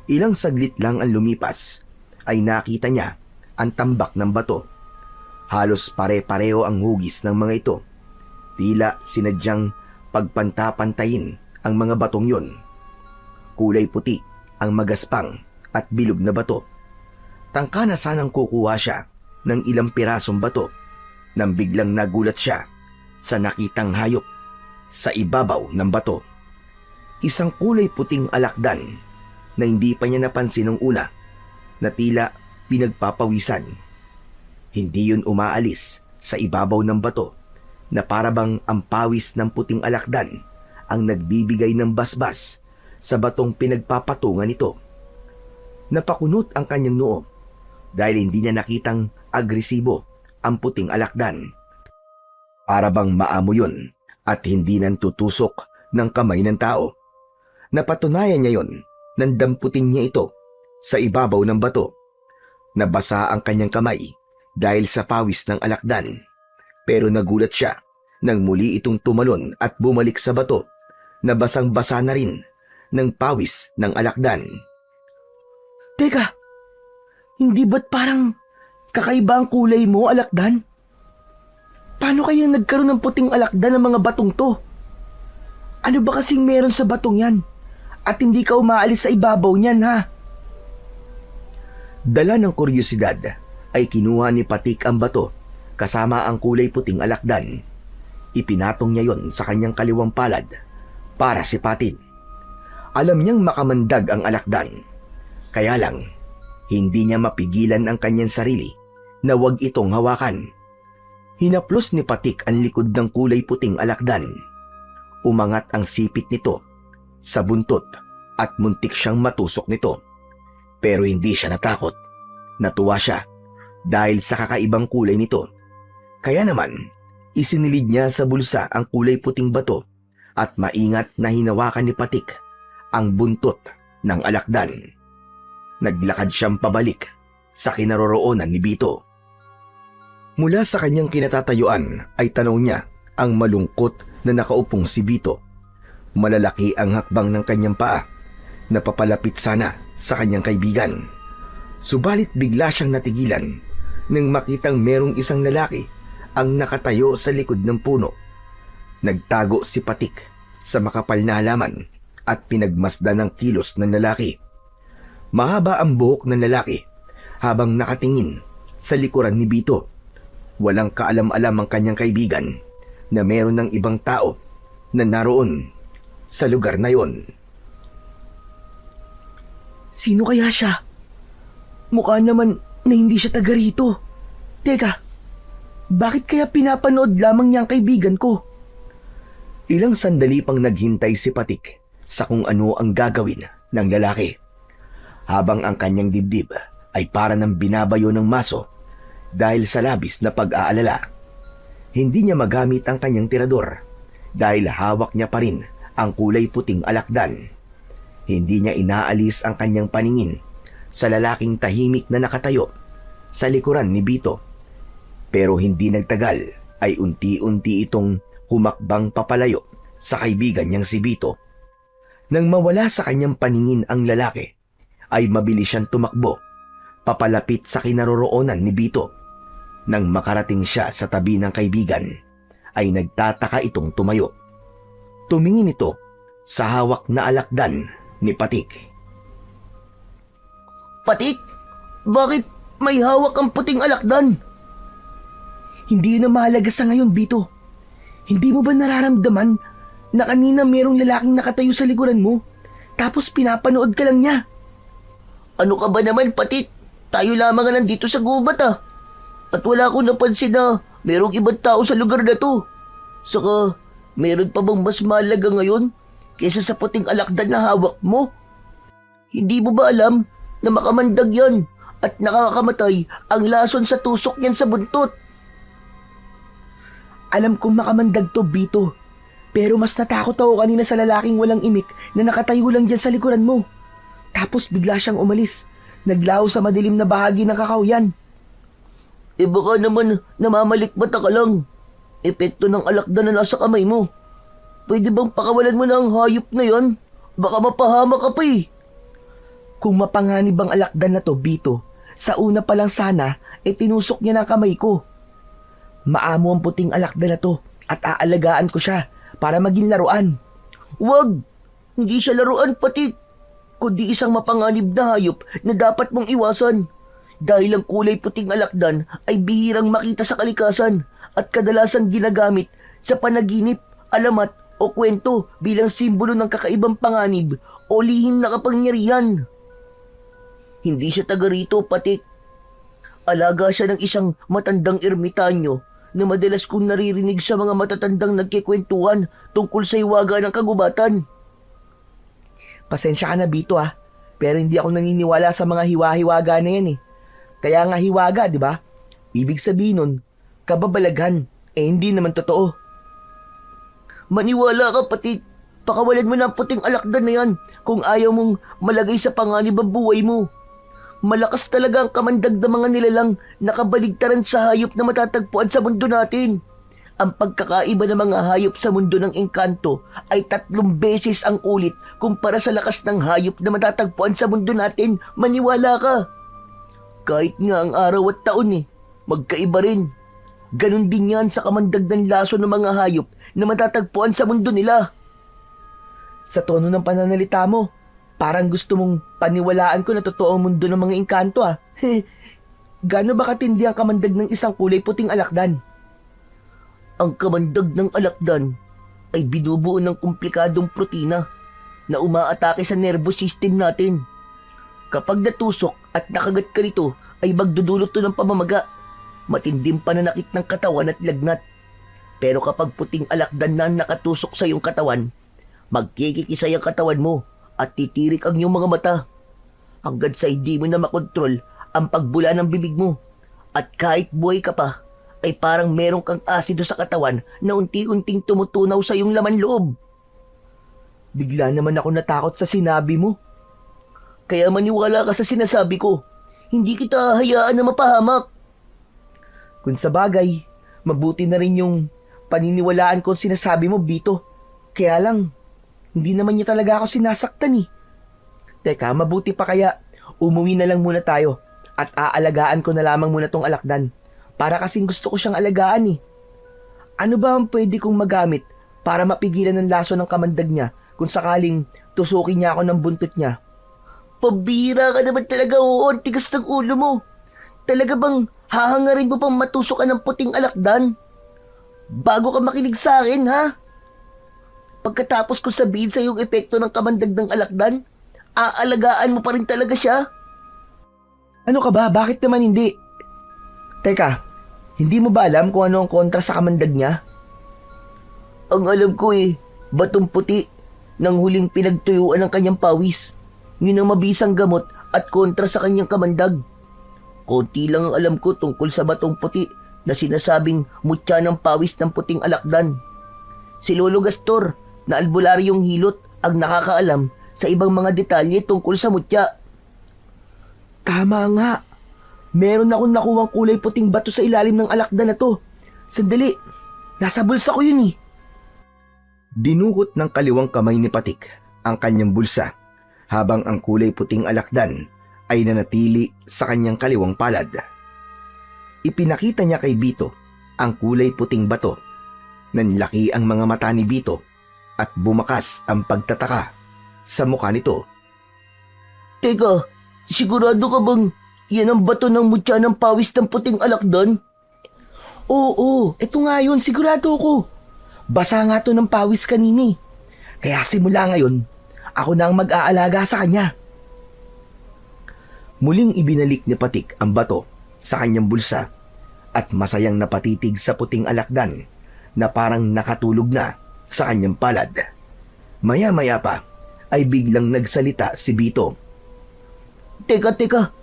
Ilang saglit lang ang lumipas ay nakita niya ang tambak ng bato. Halos pare-pareho ang hugis ng mga ito. Tila sinadyang pagpanta-pantayin ang mga batong yun. Kulay puti ang magaspang at bilog na bato. Tangka na sanang kukuha siya ng ilang pirasong bato nang biglang nagulat siya sa nakitang hayop sa ibabaw ng bato. Isang kulay puting alakdan na hindi pa niya napansin nung una na tila pinagpapawisan. Hindi yun umaalis sa ibabaw ng bato na parabang ang pawis ng puting alakdan ang nagbibigay ng basbas sa batong pinagpapatungan nito. Napakunot ang kanyang noo dahil hindi niya nakitang agresibo ang puting alakdan. Parabang maamo yun at hindi nang tutusok ng kamay ng tao. Napatunayan niya yon nang damputin niya ito sa ibabaw ng bato. Nabasa ang kanyang kamay dahil sa pawis ng alakdan, pero nagulat siya nang muli itong tumalon at bumalik sa bato na basang-basa na rin ng pawis ng alakdan. Teka, hindi ba't parang kakaiba ang kulay mo, alakdan? Paano kaya nagkaroon ng puting alakdan ng mga batong to? Ano ba kasing meron sa batong yan? At hindi ka umaalis sa ibabaw niyan, ha? Dala ng kuryosidad ay kinuha ni Patik ang bato kasama ang kulay puting alakdan. Ipinatong niya yon sa kanyang kaliwang palad para sipatin. Alam niyang makamandag ang alakdan. Kaya lang, hindi niya mapigilan ang kanyang sarili na wag itong hawakan. Hinaplos ni Patik ang likod ng kulay puting alakdan. Umangat ang sipit nito sa buntot at muntik siyang matusok nito. Pero hindi siya natakot. Natuwa siya dahil sa kakaibang kulay nito. Kaya naman, isinilid niya sa bulsa ang kulay puting bato at maingat na hinawakan ni Patik ang buntot ng alakdan. Naglakad siyang pabalik sa kinaroroonan ni Bito. Mula sa kanyang kinatatayuan ay tanaw niya ang malungkot na nakaupong si Bito. Malalaki ang hakbang ng kanyang paa na papalapit sana sa kanyang kaibigan. Subalit bigla siyang natigilan nang makitang merong isang lalaki ang nakatayo sa likod ng puno. Nagtago si Patik sa makapal na halaman at pinagmasdan ng kilos ng lalaki. Mahaba ang buhok ng lalaki habang nakatingin sa likuran ni Bito. Walang kaalam-alam ang kanyang kaibigan na meron ng ibang tao na naroon sa lugar na yon. Sino kaya siya? Mukha naman na hindi siya taga rito. Teka, bakit kaya pinapanood lamang niya ang kaibigan ko? Ilang sandali pang naghintay si Patik sa kung ano ang gagawin ng lalaki. Habang ang kanyang dibdib ay para ng binabayo ng maso dahil sa labis na pag-aalala. Hindi niya magamit ang kanyang tirador dahil hawak niya pa rin ang kulay puting alakdan. Hindi niya inaalis ang kanyang paningin sa lalaking tahimik na nakatayo sa likuran ni Bito. Pero hindi nagtagal ay unti-unti itong humakbang papalayo sa kaibigan niyang si Bito. Nang mawala sa kanyang paningin ang lalaki, ay mabilis siyang tumakbo papalapit sa kinaroroonan ni Bito. Nang makarating siya sa tabi ng kaibigan, ay nagtataka itong tumayo. Tumingin ito sa hawak na alakdan ni Patik. Patik, bakit may hawak ang puting alakdan? Hindi yun ang mahalaga sa ngayon, Bito. Hindi mo ba nararamdaman na kanina merong lalaking nakatayo sa likuran mo, tapos pinapanood ka lang niya? Ano ka ba naman, Patik? Tayo lamang nga nandito sa gubat At wala akong napansin na merong ibang tao sa lugar na to. Saka, meron pa bang mas mahalaga ngayon kaysa sa puting alakdan na hawak mo? Hindi mo ba alam na makamandag yan at nakakamatay ang lason sa tusok niyan sa buntot? Alam kong makamandag to, Bito. Pero mas natakot ako kanina sa lalaking walang imik na nakatayo lang dyan sa likuran mo. Tapos bigla siyang umalis. Naglaho sa madilim na bahagi ng kakahuyan. Baka naman namamalikmata ka lang. Epekto ng alakdan na nasa kamay mo. Pwede bang pakawalan mo na ang hayop na yan? Baka mapahama ka pa Kung mapanganib ang alakdan na to, Bito, sa una pa lang sana, tinusok niya ng kamay ko. Maamo ang puting alakdan na to at aalagaan ko siya para maging laruan. Wag! Hindi siya laruan, Patik. Kundi isang mapanganib na hayop na dapat mong iwasan. Dahil ang kulay puting alakdan ay bihirang makita sa kalikasan at kadalasang ginagamit sa panaginip, alamat o kwento bilang simbolo ng kakaibang panganib o lihim na kapangyarihan. Hindi siya taga rito, Patik. Alaga siya ng isang matandang ermitanyo na madalas kong naririnig sa mga matatandang nagkikwentuhan tungkol sa hiwaga ng kagubatan. Pasensya ka na, Bito pero hindi ako naniniwala sa mga hiwa-hiwaga na yan Kaya nga hiwaga, di ba? Ibig sabihin nun, kababalaghan, hindi naman totoo. Maniwala ka, Patik. Pakawalan mo na ang puting alakdan na yan kung ayaw mong malagay sa panganib ang buhay mo. Malakas talaga ang kamandag ng mga nilalang nakabaligtaran sa hayop na matatagpuan sa mundo natin. Ang pagkakaiba ng mga hayop sa mundo ng engkanto ay 3 beses ang ulit kumpara sa lakas ng hayop na matatagpuan sa mundo natin. Maniwala ka. Kahit nga ang araw at taon magkaiba rin. Ganon din yan sa kamandag ng laso ng mga hayop na matatagpuan sa mundo nila. Sa tono ng pananalita mo, parang gusto mong paniwalaan ko na totoo ang mundo ng mga engkanto Gaano ba katindi ang kamandag ng isang kulay puting alakdan? Ang kamandag ng alakdan ay binubuo ng komplikadong protina na umaatake sa nervous system natin. Kapag natusok at nakagat ka nito ay magdudulot to ng pamamaga, matinding pananakit ng katawan at lagnat. Pero kapag puting alakdan na nakatusok sa iyong katawan, magkikikisay ang katawan mo at titirik ang iyong mga mata hanggang sa hindi mo na makontrol ang pagbula ng bibig mo. At kahit buhay ka pa, ay parang merong kang asido sa katawan na unti-unting tumutunaw sa iyong laman loob. Bigla naman ako natakot sa sinabi mo. Kaya maniwala ka sa sinasabi ko. Hindi kita hayaan na mapahamak. Kung sa bagay, mabuti na rin yung paniniwalaan ko sinasabi mo, Bito. Kaya lang, hindi naman niya talaga ako sinasaktan eh. Teka, mabuti pa kaya umuwi na lang muna tayo at aalagaan ko na lamang muna tong alakdan. Para kasing gusto ko siyang alagaan eh. Ano ba ang pwede kong magamit para mapigilan ng laso ng kamandag niya kung sakaling tusukin niya ako ng buntot niya? Pabira ka naman talaga, oo. Tigas ng ulo mo. Talaga bang hahangarin mo pang matusok ka ng puting alakdan? Bago ka makinig sa akin, ha? Pagkatapos ko sabihin sa yung epekto ng kamandag ng alakdan, aalagaan mo pa rin talaga siya? Ano ka ba? Bakit naman hindi? Teka, hindi mo ba alam kung ano ang kontra sa kamandag niya? Ang alam ko batong puti ng huling pinagtuyuan ng kanyang pawis. Yun ang mabisang gamot at kontra sa kanyang kamandag. Konti lang ang alam ko tungkol sa batong puti na sinasabing mutya ng pawis ng puting alakdan. Si Lolo Gastor na albularyong hilot ang nakakaalam sa ibang mga detalye tungkol sa mutya. Tama nga. Meron akong nakuwang kulay puting bato sa ilalim ng alakdan na to. Sandali, nasa bulsa ko yun eh. Dinukot ng kaliwang kamay ni Patik ang kanyang bulsa habang ang kulay puting alakdan ay nanatili sa kanyang kaliwang palad. Ipinakita niya kay Bito ang kulay puting bato. Nanlaki ang mga mata ni Bito at bumakas ang pagtataka sa mukha nito. Teka, sigurado ka bang yan ang bato ng mutya ng pawis ng puting alakdan? Oo, eto nga yun, sigurado ko. Basa nga to ng pawis kanini. Kaya simula ngayon, ako na ang mag-aalaga sa kanya. Muling ibinalik ni Patik ang bato sa kanyang bulsa at masayang napatitig sa puting alakdan na parang nakatulog na sa kanyang palad. Maya-maya pa ay biglang nagsalita si Bito. Teka.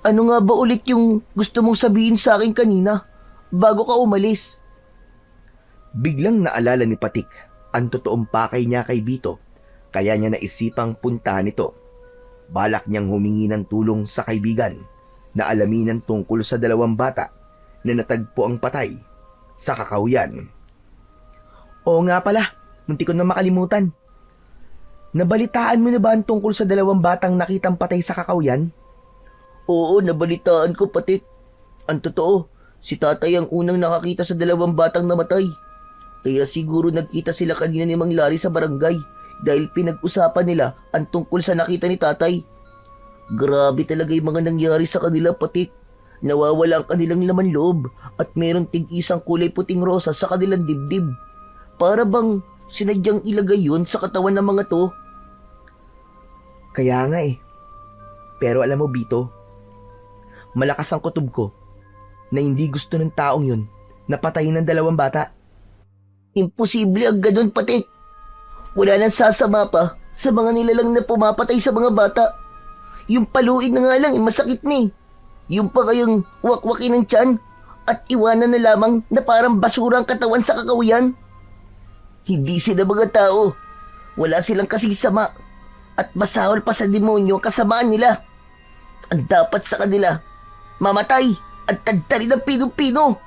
Ano nga ba ulit yung gusto mong sabihin sa akin kanina bago ka umalis? Biglang naalala ni Patik ang totoong pakay niya kay Bito, kaya niya naisipang puntahan ito. Balak niyang humingi ng tulong sa kaibigan na alaminan tungkol sa dalawang bata na natagpo ang patay sa Kakahuyan. Oo nga pala, munti ko na makalimutan. Nabalitaan mo na ba ang tungkol sa dalawang batang nakitang patay sa Kakahuyan? Oo, nabalitaan ko, Patik. Ang totoo, si tatay ang unang nakakita sa dalawang batang namatay. Kaya siguro nagkita sila kanina ni Mang Larry sa barangay dahil pinag-usapan nila ang tungkol sa nakita ni tatay. Grabe talaga yung mga nangyari sa kanila, Patik. Nawawala ang kanilang laman loob at meron tig-isang kulay puting rosa sa kanilang dibdib. Para bang sinadyang ilagay yun sa katawan ng mga to? Kaya nga eh. Pero alam mo, Bito, malakas ang kutob ko na hindi gusto ng taong yun na patayin ng dalawang bata. Imposible ang ganun, Patik. Wala nang sasama pa sa mga nilalang na pumapatay sa mga bata. Yung paluin na nga lang, masakit na eh. Yung pa kayong wakwakin ng tiyan at iwanan na lamang na parang basura ang katawan sa Kakahuyan. Hindi sila mga tao. Wala silang kasing sama. At masahol pa sa demonyo ang kasamaan nila. Ang dapat sa kanila, mamatay at tagtali ng pinong-pino.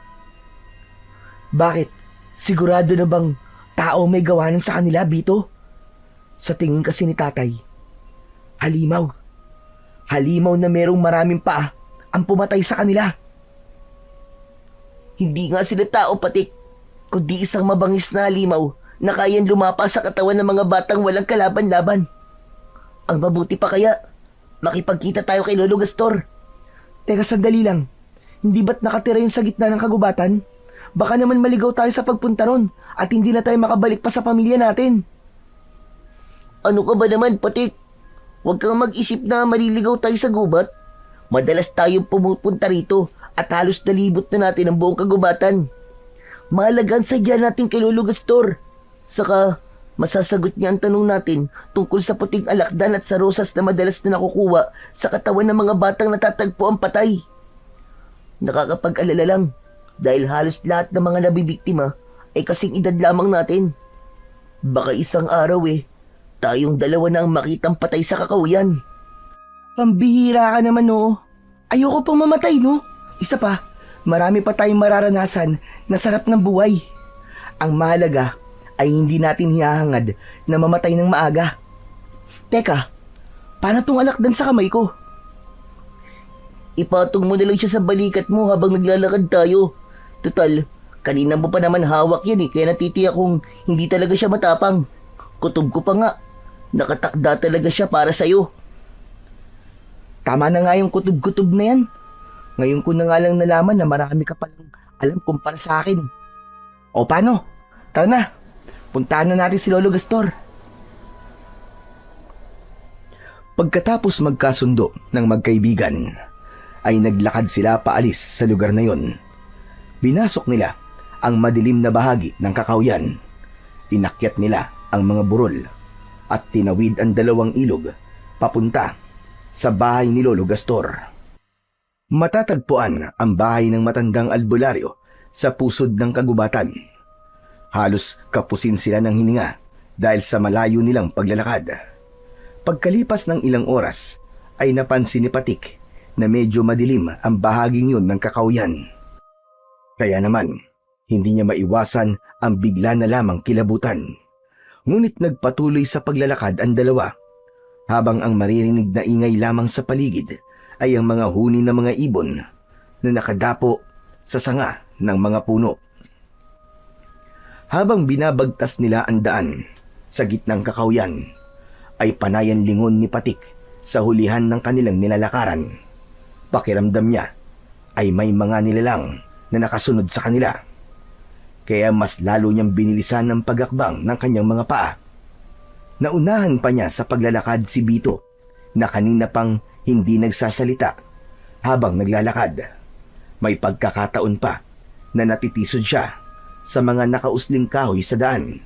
Bakit? Sigurado na bang tao may gawa nun sa kanila, Bito? Sa tingin kasi ni tatay, halimaw. Halimaw na merong maraming paa ang pumatay sa kanila. Hindi nga sila tao, Patik, kundi isang mabangis na halimaw na kayang lumapa sa katawan ng mga batang walang kalaban-laban. Ang mabuti pa kaya, makipagkita tayo kay Lolo Gastor. Teka, sandali lang. Hindi ba't nakatira yung sa gitna ng kagubatan? Baka naman maligaw tayo sa pagpunta ron at hindi na tayo makabalik pa sa pamilya natin. Ano ka ba naman, Patik? Huwag kang mag-isip na maliligaw tayo sa gubat. Madalas tayong pumupunta rito at halos nalibot na natin ang buong kagubatan. Mahalaga ang sadya natin kay Lolo Gastor. Saka, masasagot niya ang tanong natin tungkol sa puting alakdan at sa rosas na madalas na nakukuha sa katawan ng mga batang natatagpo ang patay. Nakakapag-alala lang dahil halos lahat ng mga nabibiktima ay kasing edad lamang natin. Baka isang araw tayong dalawa na ang makitang patay sa Kakahuyan. Pambihira ka naman, no? Ayoko pang mamatay, no? Isa pa, marami pa tayong mararanasan na sarap ng buhay. Ang mahalaga ay hindi natin hinahangad na mamatay ng maaga. Teka, paano tong alakdan sa kamay ko? Ipatong mo na lang siya sa balikat mo habang naglalakad tayo. Total, kanina mo pa naman hawak yan kaya natitiyak kong hindi talaga siya matapang. Kutob ko pa nga. Nakatakda talaga siya para sa'yo. Tama na nga yung kutob-kutob na yan. Ngayon ko na nga lang nalaman na marami ka palang alam kumpara sa akin. O paano? Tara na, puntahan na natin si Lolo Gastor. Pagkatapos magkasundo ng magkaibigan, ay naglakad sila paalis sa lugar na yon. Binasok nila ang madilim na bahagi ng kakawyan. Inakyat nila ang mga burol at tinawid ang 2 ilog papunta sa bahay ni Lolo Gastor. Matatagpuan ang bahay ng matandang albularyo sa pusod ng kagubatan. Halos kapusin sila ng hininga dahil sa malayo nilang paglalakad. Pagkalipas ng ilang oras ay napansin ni Patik na medyo madilim ang bahaging yun ng kakawyan. Kaya naman, hindi niya maiwasan ang bigla na lamang kilabutan. Ngunit nagpatuloy sa paglalakad ang dalawa, habang ang maririnig na ingay lamang sa paligid ay ang mga huni ng mga ibon na nakadapo sa sanga ng mga puno. Habang binabagtas nila ang daan sa gitnang kakawyan, ay panayan lingon ni Patik sa hulihan ng kanilang nilalakaran. Pakiramdam niya ay may mga nilalang na nakasunod sa kanila. Kaya mas lalo niyang binilisan ang pagakbang ng kanyang mga paa. Naunahan pa niya sa paglalakad si Bito na kanina pang hindi nagsasalita habang naglalakad. May pagkakataon pa na natitisod siya sa mga nakausling kahoy sa daan.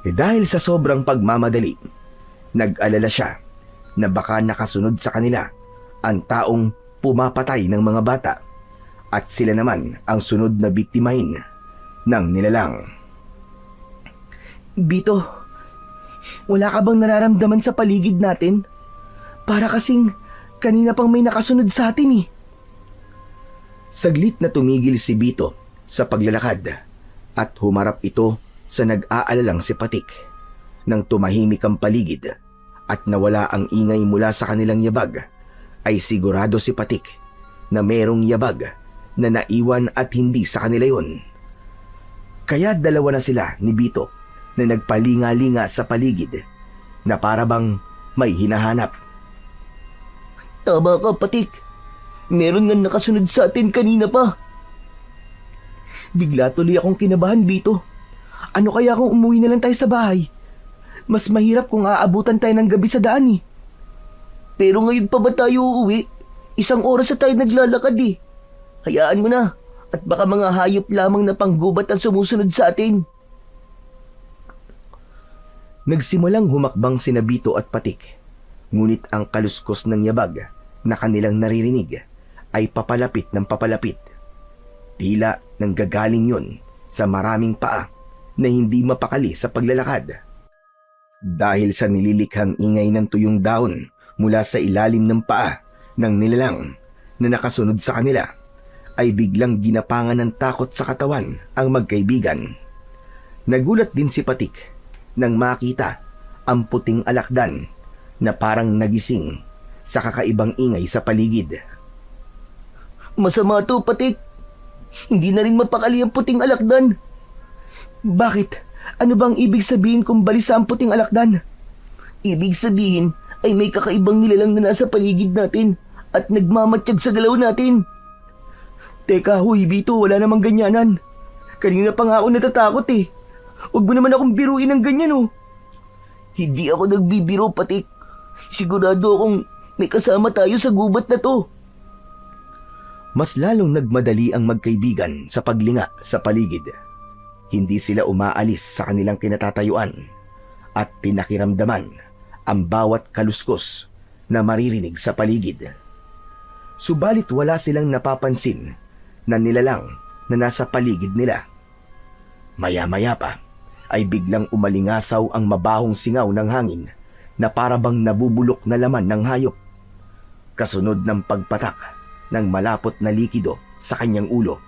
Dahil sa sobrang pagmamadali, nag-alala siya na baka nakasunod sa kanila ang taong pumapatay ng mga bata at sila naman ang sunod na biktimahin ng nilalang. Bito, wala ka bang nararamdaman sa paligid natin? Para kasing kanina pang may nakasunod sa atin. Saglit na tumigil si Bito sa paglalakad at humarap ito sa nag-aalalang si Patik. Nang tumahimik ang paligid at nawala ang ingay mula sa kanilang yabag, ay sigurado si Patik na merong yabag na naiwan at hindi sa kanila yun. Kaya dalawa na sila ni Bito na nagpalinga-linga sa paligid na parabang may hinahanap. Tama ka, Patik. Meron nga nakasunod sa atin kanina pa. Bigla tuloy akong kinabahan, Bito. Ano kaya kung umuwi na lang tayo sa bahay? Mas mahirap kung aabutan tayo ng gabi sa daan. Pero ngayon pa ba tayo uuwi? 1 oras na tayo naglalakad. Hayaan mo na. At baka mga hayop lamang na panggubat ang sumusunod sa atin. Nagsimulang humakbang sina Bito at Patik, ngunit ang kaluskos ng yabag na kanilang naririnig ay papalapit ng papalapit. Tila nanggagaling yun sa maraming paa na hindi mapakali sa paglalakad. Dahil sa nililikhang ingay ng tuyong daon mula sa ilalim ng paa ng nilalang na nakasunod sa kanila, ay biglang ginapangan ng takot sa katawan ang magkaibigan. Nagulat din si Patik nang makita ang puting alakdan na parang nagising sa kakaibang ingay sa paligid. Masama to, Patik. Hindi na rin mapakali ang puting alakdan. Bakit? Ano bang ibig sabihin kung balisa ang puting alakdan? Ibig sabihin ay may kakaibang nilalang na nasa paligid natin at nagmamatsyag sa galaw natin. Teka, huy Bito, wala namang ganyanan. Kanina pa nga ako natatakot. Huwag mo naman akong biruin ng ganyan. Hindi ako nagbibiro, Patik. Sigurado akong may kasama tayo sa gubat na to. Mas lalong nagmadali ang magkaibigan sa paglinga sa paligid. Hindi sila umaalis sa kanilang kinatatayuan at pinakiramdaman ang bawat kaluskos na maririnig sa paligid. Subalit wala silang napapansin na nilalang na nasa paligid nila. Maya-maya pa ay biglang umalingasaw ang mabahong singaw ng hangin na parabang nabubulok na laman ng hayop. kasunod ng pagpatak ng malapot na likido sa kanyang ulo.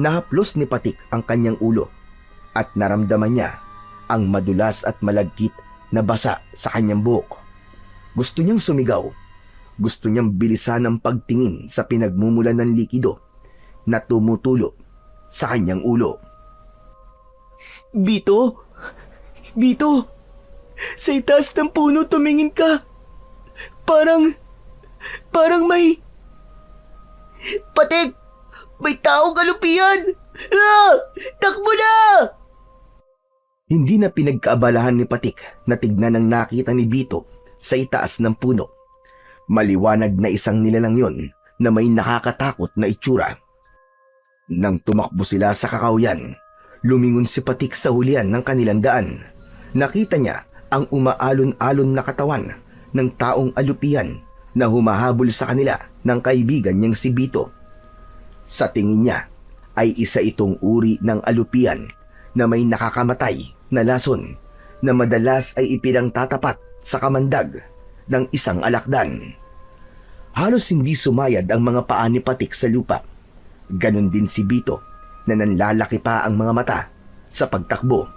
Nahaplos ni Patik ang kanyang ulo at naramdaman niya ang madulas at malagkit na basa sa kanyang buhok. Gusto niyang sumigaw. Gusto niyang bilisan ang pagtingin sa pinagmumulan ng likido na tumutulo sa kanyang ulo. Bito? Bito? Sa itaas ng puno tumingin ka. Parang may... Patik! May taong kalupihan! Ah! Takbo na! Hindi na pinagkaabalahan ni Patik na tignan ang nakita ni Bito sa itaas ng puno. Maliwanag na isang nilalang yon na may nakakatakot na itsura. Nang tumakbo sila sa kakawyan, lumingon si Patik sa hulihan ng kanilang daan. Nakita niya ang umaalon-alon na katawan ng taong alupihan na humahabol sa kanila ng kaibigan niyang si Bito. Sa tingin niya ay isa itong uri ng alupihan na may nakakamatay na lason na madalas ay ipinangtatapat sa kamandag ng isang alakdan. Halos hindi sumayad ang mga paa ni Patik sa lupa. Ganon din si Bito na nanlalaki pa ang mga mata sa pagtakbo.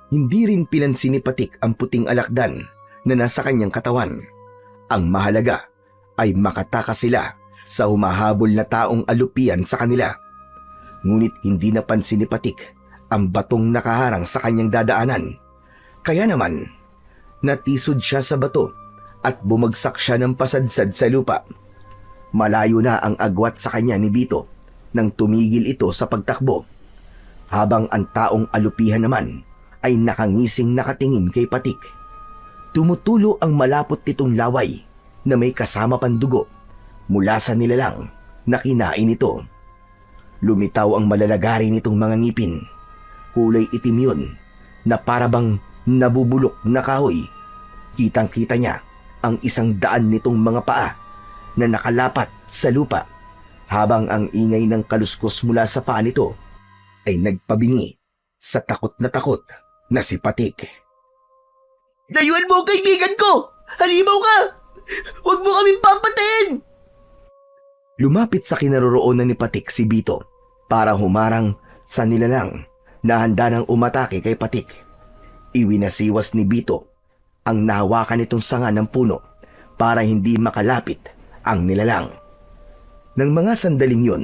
Hindi rin pinansin ni Patik ang puting alakdan na nasa kanyang katawan. Ang mahalaga ay makatakas sila sa humahabol na taong alupian sa kanila. Ngunit hindi napansin ni Patik ang batong nakaharang sa kanyang dadaanan. Kaya naman, natisod siya sa bato at bumagsak siya ng pasadsad sa lupa. Malayo na ang agwat sa kanya ni Bito nang tumigil ito sa pagtakbo, habang ang taong alupihan naman ay nakangising nakatingin kay Patik. Tumutulo ang malapot nitong laway na may kasama pang dugo mula sa nilalang na kinain ito. Lumitaw ang malalagari nitong mga ngipin. Kulay itim yun na parabang nabubulok na kahoy. Kitang-kita niya ang 100 nitong mga paa na nakalapat sa lupa, habang ang ingay ng kaluskos mula sa paa nito ay nagpabingi sa takot na si Patik. Layuan mo ang kaibigan ko! Halimaw ka! Huwag mo kaming papatayin! Lumapit sa kinaroroonan ni Patik si Bito para humarang sa nilalang na handa nang umatake kay Patik. Iwinasiwas ni Bito ang nahawakan nitong sanga ng puno para hindi makalapit ang nilalang. Nang mga sandaling yon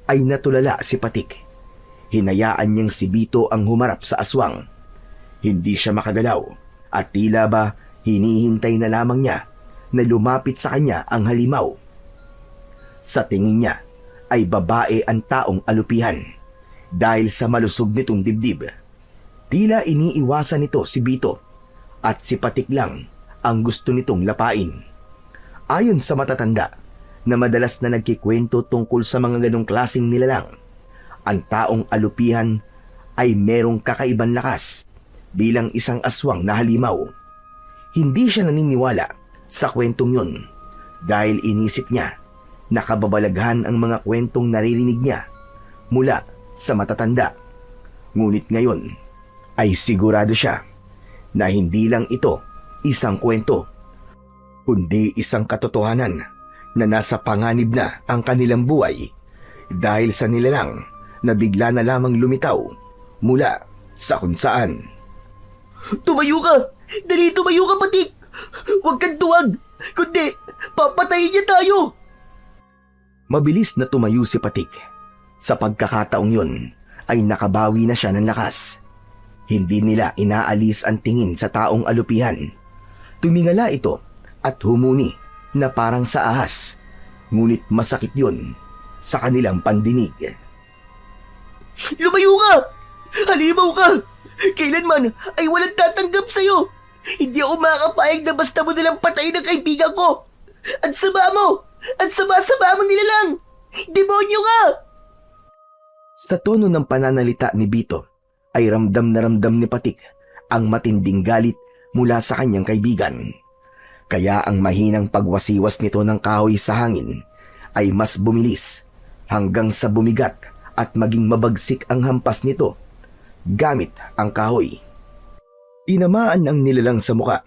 ay natulala si Patik. Hinayaan niyang si Bito ang humarap sa aswang. Hindi siya makagalaw at tila ba hinihintay na lamang niya na lumapit sa kanya ang halimaw. Sa tingin niya ay babae ang taong alupihan dahil sa malusog nitong dibdib. Tila iniiwasan nito si Bito at si Patik lang ang gusto nitong lapain. Ayon sa matatanda na madalas na nagkikwento tungkol sa mga ganong klaseng nilalang, ang taong alupihan ay merong kakaibang lakas bilang isang aswang na halimaw. Hindi siya naniniwala sa kwentong yun dahil inisip niya na kababalaghan ang mga kwentong naririnig niya mula sa matatanda. Ngunit ngayon ay sigurado siya na hindi lang ito isang kwento, kundi isang katotohanan na nasa panganib na ang kanilang buhay dahil sa nilalang na bigla na lamang lumitaw mula sa kung saan. Tumayo ka! Dali, tumayo ka, Patik! Huwag kang tuwag! Kundi, papatayin niya tayo! Mabilis na tumayo si Patik. Sa pagkakataong yun ay nakabawi na siya ng lakas. Hindi nila inaalis ang tingin sa taong alupihan. Tumingala ito at humuni na parang sa ahas. Ngunit masakit yun sa kanilang pandinig. Lumayo ka! Halimaw ka! Kailanman ay walang tatanggap sa'yo! Hindi ako makakapayag na basta mo nilang patayin ang kaibigan ko! Ang sama mo! Ang sama-sama mo nila lang! Demonyo ka! Sa tono ng pananalita ni Bito ay ramdam na ramdam ni Patik ang matinding galit mula sa kanyang kaibigan. Kaya ang mahinang pagwasiwas nito ng kahoy sa hangin ay mas bumilis hanggang sa bumigat at maging mabagsik ang hampas nito gamit ang kahoy. Tinamaan ang nilalang sa muka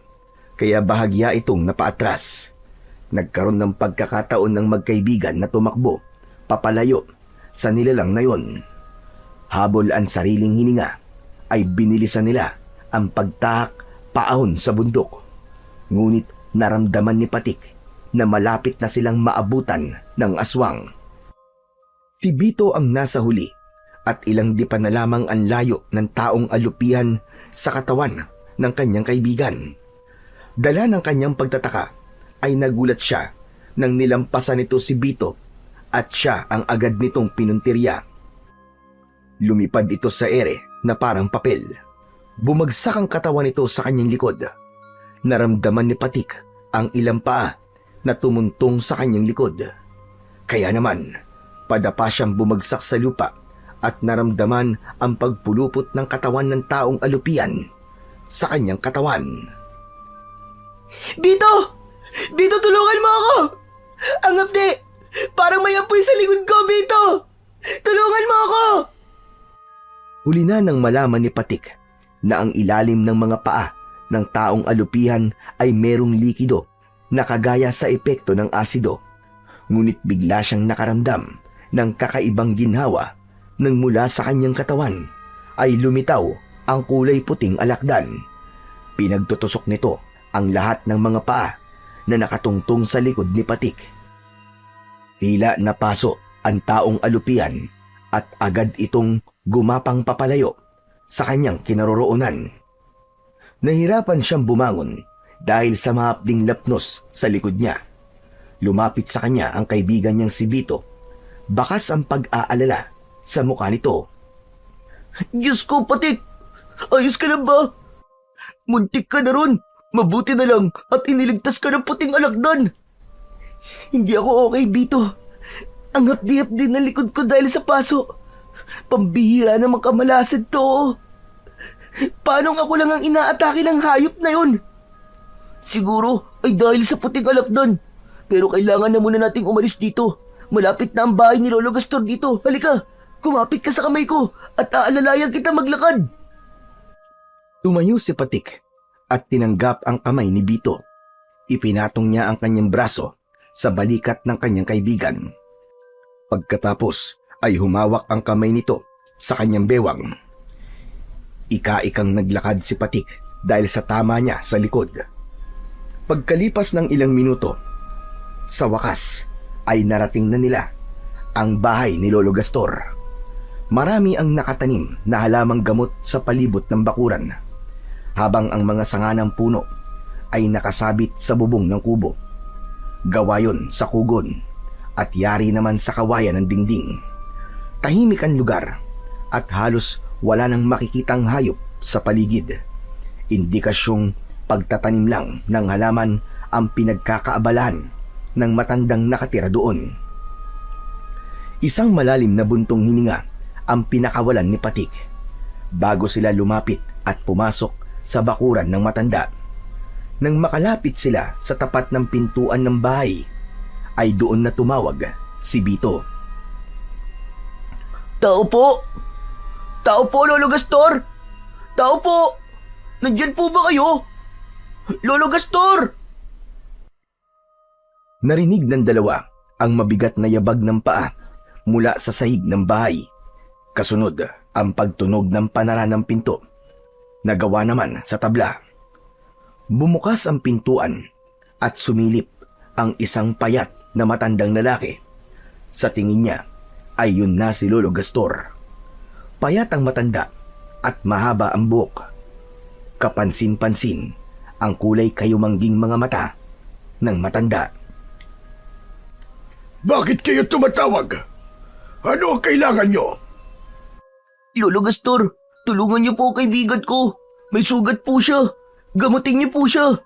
kaya bahagya itong napaatras. Nagkaroon ng pagkakataon ng magkaibigan na tumakbo, papalayo sa nilalang na yon. Habol ang sariling hininga, ay binilisan nila ang pagtahak paahon sa bundok. Ngunit naramdaman ni Patik na malapit na silang maabutan ng aswang. Si Bito ang nasa huli at ilang di pa na lamang ang layo ng taong alupihan sa katawan ng kanyang kaibigan. Dala ng kanyang pagtataka ay nagulat siya nang nilampasan nito si Bito at siya ang agad nitong pinuntirya. Lumipad ito sa ere na parang papel. Bumagsak ang katawan nito sa kanyang likod. Naramdaman ni Patik ang ilang paa na tumuntong sa kanyang likod. Kaya naman, padapa siyang bumagsak sa lupa at naramdaman ang pagpulupot ng katawan ng taong alupian sa kanyang katawan. Bito! Bito, tulungan mo ako! Ang hapde! Parang may apoy sa likod ko, Bito! Tulungan mo ako! Huli na nang malaman ni Patik na ang ilalim ng mga paa ng taong alupihan ay merong likido na kagaya sa epekto ng asido. Ngunit bigla siyang nakaramdam ng kakaibang ginhawa nang mula sa kanyang katawan ay lumitaw ang kulay puting alakdan. Pinagtutusok nito ang lahat ng mga paa na nakatungtong sa likod ni Patik. Tila napaso ang taong alupian at agad itong gumapang papalayo sa kanyang kinaroroonan. Nahirapan siyang bumangon dahil sa mahapding lapnos sa likod niya. Lumapit sa kanya ang kaibigan niyang si Bito. Bakas ang pag-aalala sa mukha nito. Diyos ko, Patik! Ayos ka lang ba? Muntik ka na ron. Mabuti na lang at iniligtas ka ng puting alakdan. Hindi ako okay, Bito. Ang hapdi-hapdi na likod ko dahil sa paso. Pambihira namang kamalasan to. Paano ako lang ang inaatake ng hayop na yun? Siguro ay dahil sa puting alakdan. Pero kailangan na muna nating umalis dito. Malapit na ang bahay ni Lolo Gastor dito. Halika, kumapit ka sa kamay ko at aalalayan kita maglakad. Tumayo si Patik at tinanggap ang kamay ni Bito. Ipinatong niya ang kanyang braso sa balikat ng kanyang kaibigan. Pagkatapos ay humawak ang kamay nito sa kanyang bewang. Ika-ikang naglakad si Patik dahil sa tama niya sa likod. Pagkalipas ng ilang minuto, sa wakas ay narating na nila ang bahay ni Lolo Gastor. Marami ang nakatanim na halamang gamot sa palibot ng bakuran, habang ang mga sanga ng puno ay nakasabit sa bubong ng kubo. Gawa yun sa kugon at yari naman sa kawayan ng dingding. Tahimik ang lugar at halos wala nang makikitang hayop sa paligid. Indikasyong pagtatanim lang ng halaman ang pinagkakaabalahan ng matandang nakatira doon. Isang malalim na buntong hininga ang pinakawalan ni Patik bago sila lumapit at pumasok sa bakuran ng matanda. Nang makalapit sila sa tapat ng pintuan ng bahay, ay doon na tumawag si Bito. Tao po! Tao po, Lolo Gastor! Tao po! Nandyan po ba kayo? Lolo Gastor! Narinig ng dalawa ang mabigat na yabag ng paa mula sa sahig ng bahay. Kasunod ang pagtunog ng panara ng pinto. Nagawa naman sa tabla. Bumukas ang pintuan at sumilip ang isang payat na matandang lalaki. Sa tingin niya ay yun na si Lolo Gastor. Payat ang matanda at mahaba ang buhok. Kapansin-pansin ang kulay kayumangging mga mata ng matanda. Bakit kayo tumatawag? Ano ang kailangan nyo? Lolo Gastor, tulungan niyo po kaibigan ko. May sugat po siya. Gamutin niyo po siya.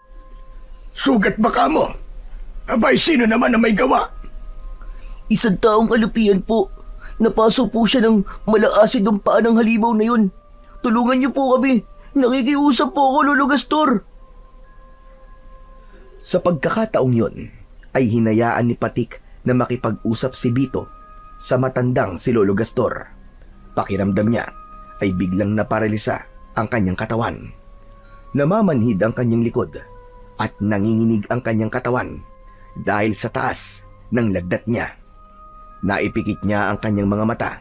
Sugat ba ka mo? Abay, sino naman na may gawa? Isang taong alupian po. Napaso po siya ng malaasid ang paa ng halimaw na yun. Tulungan niyo po kami. Nakikiusap po ako, Lolo Gastor. Sa pagkakataong yun, ay hinayaan ni Patik na makipag-usap si Bito sa matandang si Lolo Gastor. Pakiramdam niya ay biglang naparalisa ang kanyang katawan. Namamanhid ang kanyang likod at nanginginig ang kanyang katawan dahil sa taas ng lagnat niya. Naipikit niya ang kanyang mga mata.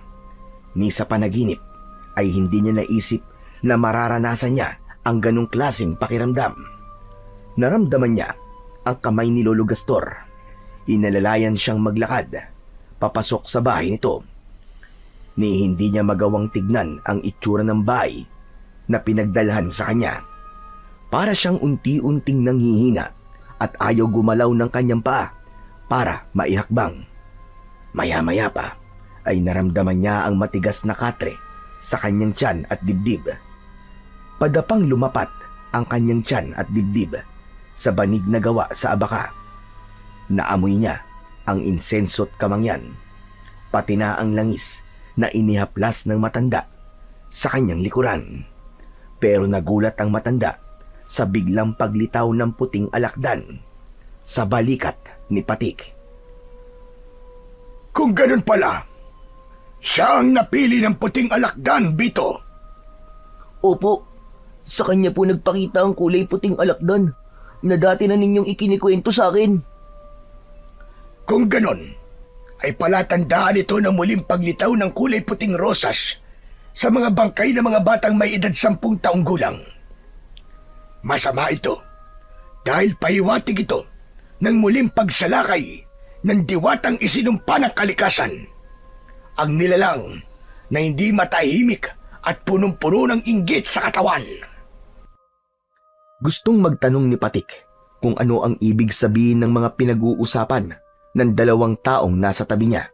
Ni sa panaginip ay hindi niya naisip na mararanasan niya ang ganong klaseng pakiramdam. Naramdaman niya ang kamay ni Lolo Gastor. Inalalayan siyang maglakad papasok sa bahay nito. Ni hindi niya magawang tignan ang itsura ng bahay na pinagdalhan sa kanya. Para siyang unti-unting nanghihina at ayaw gumalaw ng kanyang paa para maihakbang. Maya-maya pa ay naramdaman niya ang matigas na katre sa kanyang tiyan at dibdib. Padapang lumapat ang kanyang tiyan at dibdib sa banig na gawa sa abaka. Naamoy niya ang insenso't kamangyan, pati na ang langis na inihaplas ng matanda sa kanyang likuran. Pero nagulat ang matanda sa biglang paglitaw ng puting alakdan sa balikat ni Patik. Kung ganun pala, siya ang napili ng puting alakdan, Bito. Opo, sa kanya po nagpakita ang kulay puting alakdan na dati na ninyong ikinikwento sa akin. Kung ganun, ay palatandaan ito ng muling paglitaw ng kulay puting rosas sa mga bangkay ng mga batang may edad 10 taong gulang. Masama ito dahil pahiwatig ito ng muling pagsalakay ng diwatang isinumpa ng kalikasan. Ang nilalang na hindi matahimik at punong-puno ng inggit sa katawan. Gustong magtanong ni Patik kung ano ang ibig sabihin ng mga pinag-uusapan ng dalawang taong nasa tabi niya.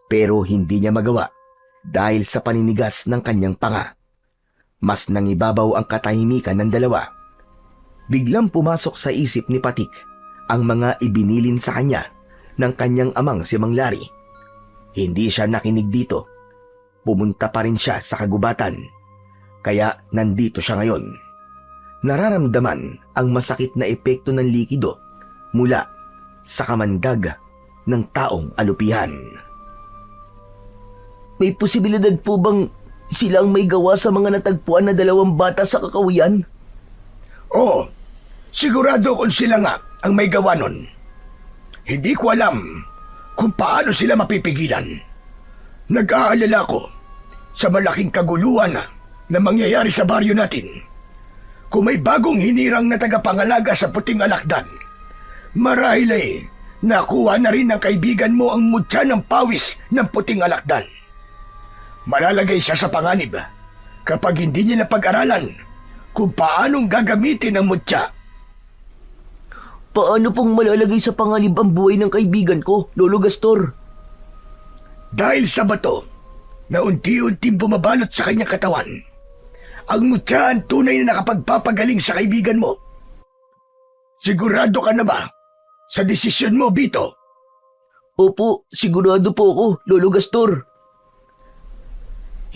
Pero hindi niya magawa dahil sa paninigas ng kanyang panga. Mas nangibabaw ang katahimikan ng dalawa. Biglang pumasok sa isip ni Patik ang mga ibinilin sa kanya ng kanyang amang si Mang Larry. Hindi siya nakinig dito. Pumunta pa rin siya sa kagubatan. Kaya nandito siya ngayon. Nararamdaman ang masakit na epekto ng likido mula sa kamandag ng taong alupihan. May posibilidad po bang sila ang may gawa sa mga natagpuan na dalawang bata sa kakawian? Oo, sigurado kung sila nga ang may gawa nun. Hindi ko alam kung paano sila mapipigilan. Nag-aalala ko sa malaking kaguluhan na mangyayari sa baryo natin. Kung may bagong hinirang na tagapangalaga sa puting alakdan, marahil ay nakuha na rin ng kaibigan mo ang mutya ng pawis ng puting alakdan. Malalagay siya sa panganib kapag hindi niya napag-aralan kung paanong gagamitin ang mutya. Paano pong malalagay sa panganib ang buhay ng kaibigan ko, Lolo Gastor? Dahil sa bato na unti-unting bumabalot sa kanyang katawan, ang mutya ang tunay na nakapagpapagaling sa kaibigan mo. Sigurado ka na ba sa desisyon mo, Bito? Opo, sigurado po ako, Lolo Gastor.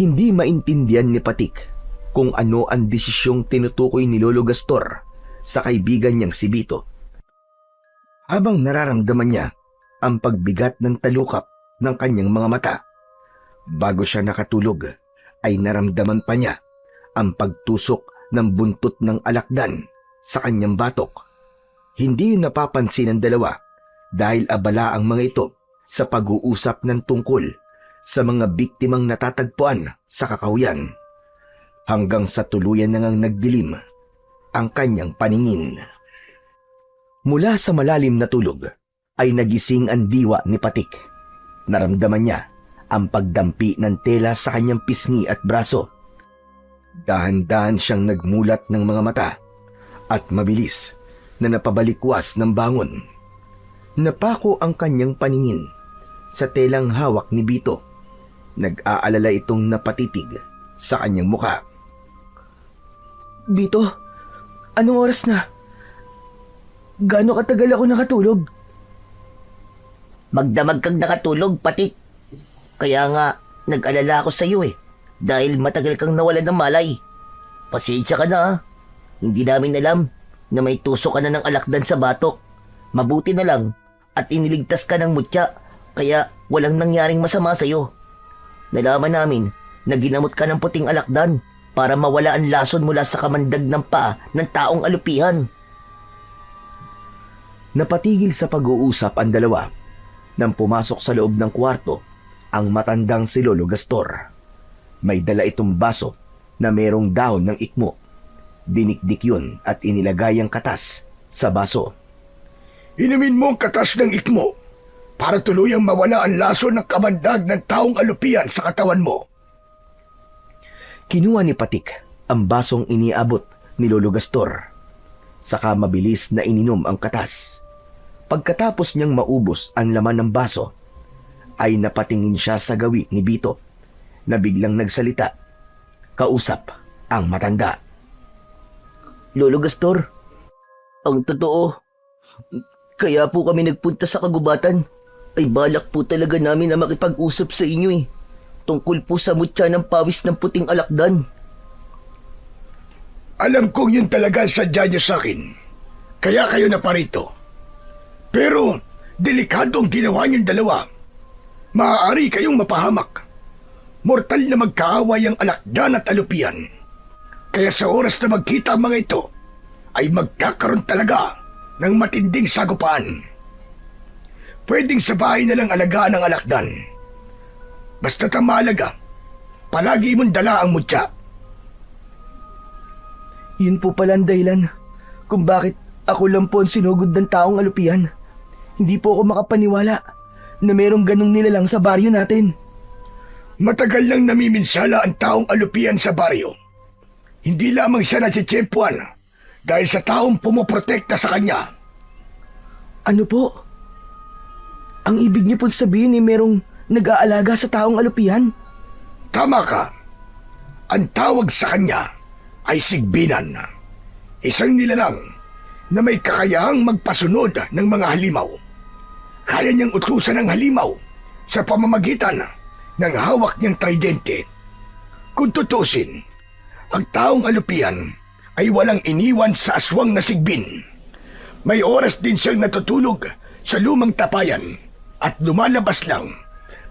Hindi maintindihan ni Patik kung ano ang desisyong tinutukoy ni Lolo Gastor sa kaibigan niyang si Bito. Habang nararamdaman niya ang pagbigat ng talukap ng kanyang mga mata, bago siya nakatulog ay naramdaman pa niya ang pagtusok ng buntot ng alakdan sa kanyang batok. Hindi yun napapansin ng dalawa dahil abala ang mga ito sa pag-uusap ng tungkol sa mga biktimang natatagpuan sa kakahuyan, hanggang sa tuluyan na ngang nagdilim ang kanyang paningin. Mula sa malalim na tulog ay nagising ang diwa ni Patik. Naramdaman niya ang pagdampi ng tela sa kanyang pisngi at braso. Dahan-dahan siyang nagmulat ng mga mata at mabilis na napabalikwas ng bangon. Napako ang kanyang paningin sa telang hawak ni Bito. Nag-aalala itong napatitig sa kanyang muka. Bito, anong oras na? Gaano katagal ako nakatulog? Magdamag kang nakatulog, Patik. Kaya nga, nag-alala ako sa iyo dahil matagal kang nawala ng malay. Pasensya ka na Hindi namin alam na may tusok ka na ng alakdan sa batok. Mabuti na lang at iniligtas ka ng mutya kaya walang nangyaring masama sa iyo. Nalaman namin na ginamot ka ng puting alakdan para mawala ang lason mula sa kamandag ng paa ng taong alupihan. Napatigil sa pag-uusap ang dalawa nang pumasok sa loob ng kwarto ang matandang si Lolo Gastor. May dala itong baso na merong dahon ng ikmo. Dinikdik yun at inilagay ang katas sa baso. Inumin mo ang katas ng ikmo para tuluyang mawala ang laso ng kamandag ng taong alupian sa katawan mo. Kinuha ni Patik ang basong iniabot ni Lolo Gastor. Saka mabilis na ininom ang katas. Pagkatapos niyang maubos ang laman ng baso, ay napatingin siya sa gawi ni Bito na biglang nagsalita. Kausap ang matanda. Lolo Gastor, ang totoo, kaya po kami nagpunta sa kagubatan ay balak po talaga namin na makipag-usap sa inyo tungkol po sa mutya ng pawis ng puting alakdan. Alam kong yun talaga ang sadya niyo sa akin. Kaya kayo na parito. Pero delikado ang ginawa niyong dalawa. Maaari kayong mapahamak. Mortal na magkaaway ang alakdan at alupian. Kaya sa oras na magkita ang mga ito, ay magkakaroon talaga ng matinding sagupaan. Pwedeng sa bahay na lang alagaan ang alakdan. Basta't ang mahalaga, palagi mong dala ang mutya. Yun po pala ang dahilan kung bakit ako lang po ang sinugod ng taong alupian. Hindi po ako makapaniwala na merong ganong nilalang sa baryo natin. Matagal nang namiminsala ang taong alupian sa baryo. Hindi lamang siya natsitsyempuan dahil sa taong pumoprotekta sa kanya. Ano po? Ang ibig niyo po sabihin ay merong nag-aalaga sa taong alupian? Tama ka. Ang tawag sa kanya ay sigbinan. Isang nilalang na may kakayahang magpasunod ng mga halimaw. Kaya niyang utusan ng halimaw sa pamamagitan ng hawak niyang tridente. Kung tutusin, ang taong alupian ay walang iniwan sa aswang na sigbin. May oras din siyang natutulog sa lumang tapayan at lumalabas lang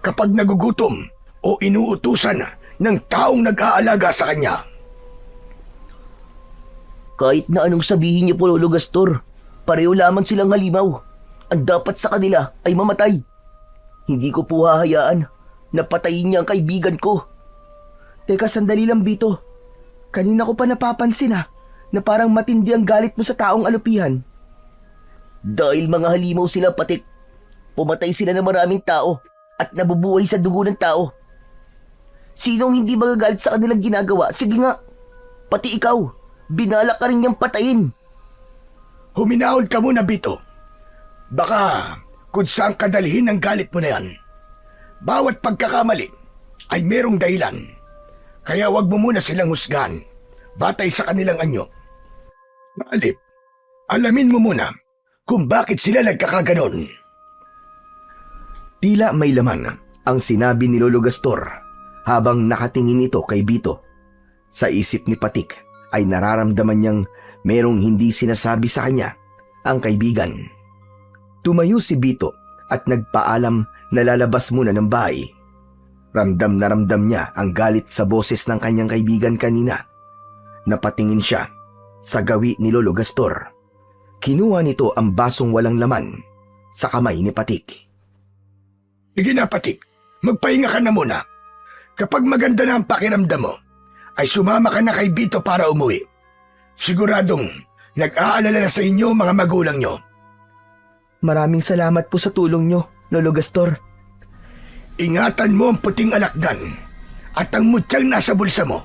kapag nagugutom o inuutusan ng taong nag-aalaga sa kanya. Kahit na anong sabihin niyo po, Lolo Gastor, pareho lamang silang halimaw. Ang dapat sa kanila ay mamatay. Hindi ko po hahayaan na patayin niya ang kaibigan ko. Teka, sandali lang, Bito. Kanina ko pa napapansin na parang matindi ang galit mo sa taong alupihan. Dahil mga halimaw sila, Patik. Pumatay sila ng maraming tao at nabubuhay sa dugo ng tao. Sinong hindi magagalit sa kanilang ginagawa? Sige nga, pati ikaw, binalak ka rin niyang patayin. Huminahon ka muna, Bito. Baka kung saan kadalhin ang galit mo na yan. Bawat pagkakamali ay merong dahilan. Kaya wag mo muna silang husgahan batay sa kanilang anyo. Alip, alamin mo muna kung bakit sila nagkakaganon. Tila may laman ang sinabi ni Lolo Gastor habang nakatingin ito kay Bito. Sa isip ni Patik ay nararamdaman niyang merong hindi sinasabi sa kanya ang kaibigan. Tumayo si Bito at nagpaalam na lalabas muna ng bahay. Ramdam na ramdam niya ang galit sa boses ng kanyang kaibigan kanina. Napatingin siya sa gawi ni Lolo Gastor. Kinuha nito ang basong walang laman sa kamay ni Patik. Sige na, Patik. Magpahinga ka na muna. Kapag maganda na ang pakiramdam mo, ay sumama ka na kay Bito para umuwi. Siguradong nag-aalala na sa inyo mga magulang nyo. Maraming salamat po sa tulong nyo, Lolo Gastor. Ingatan mo ang puting alakdan at ang mutyang nasa bulsa mo.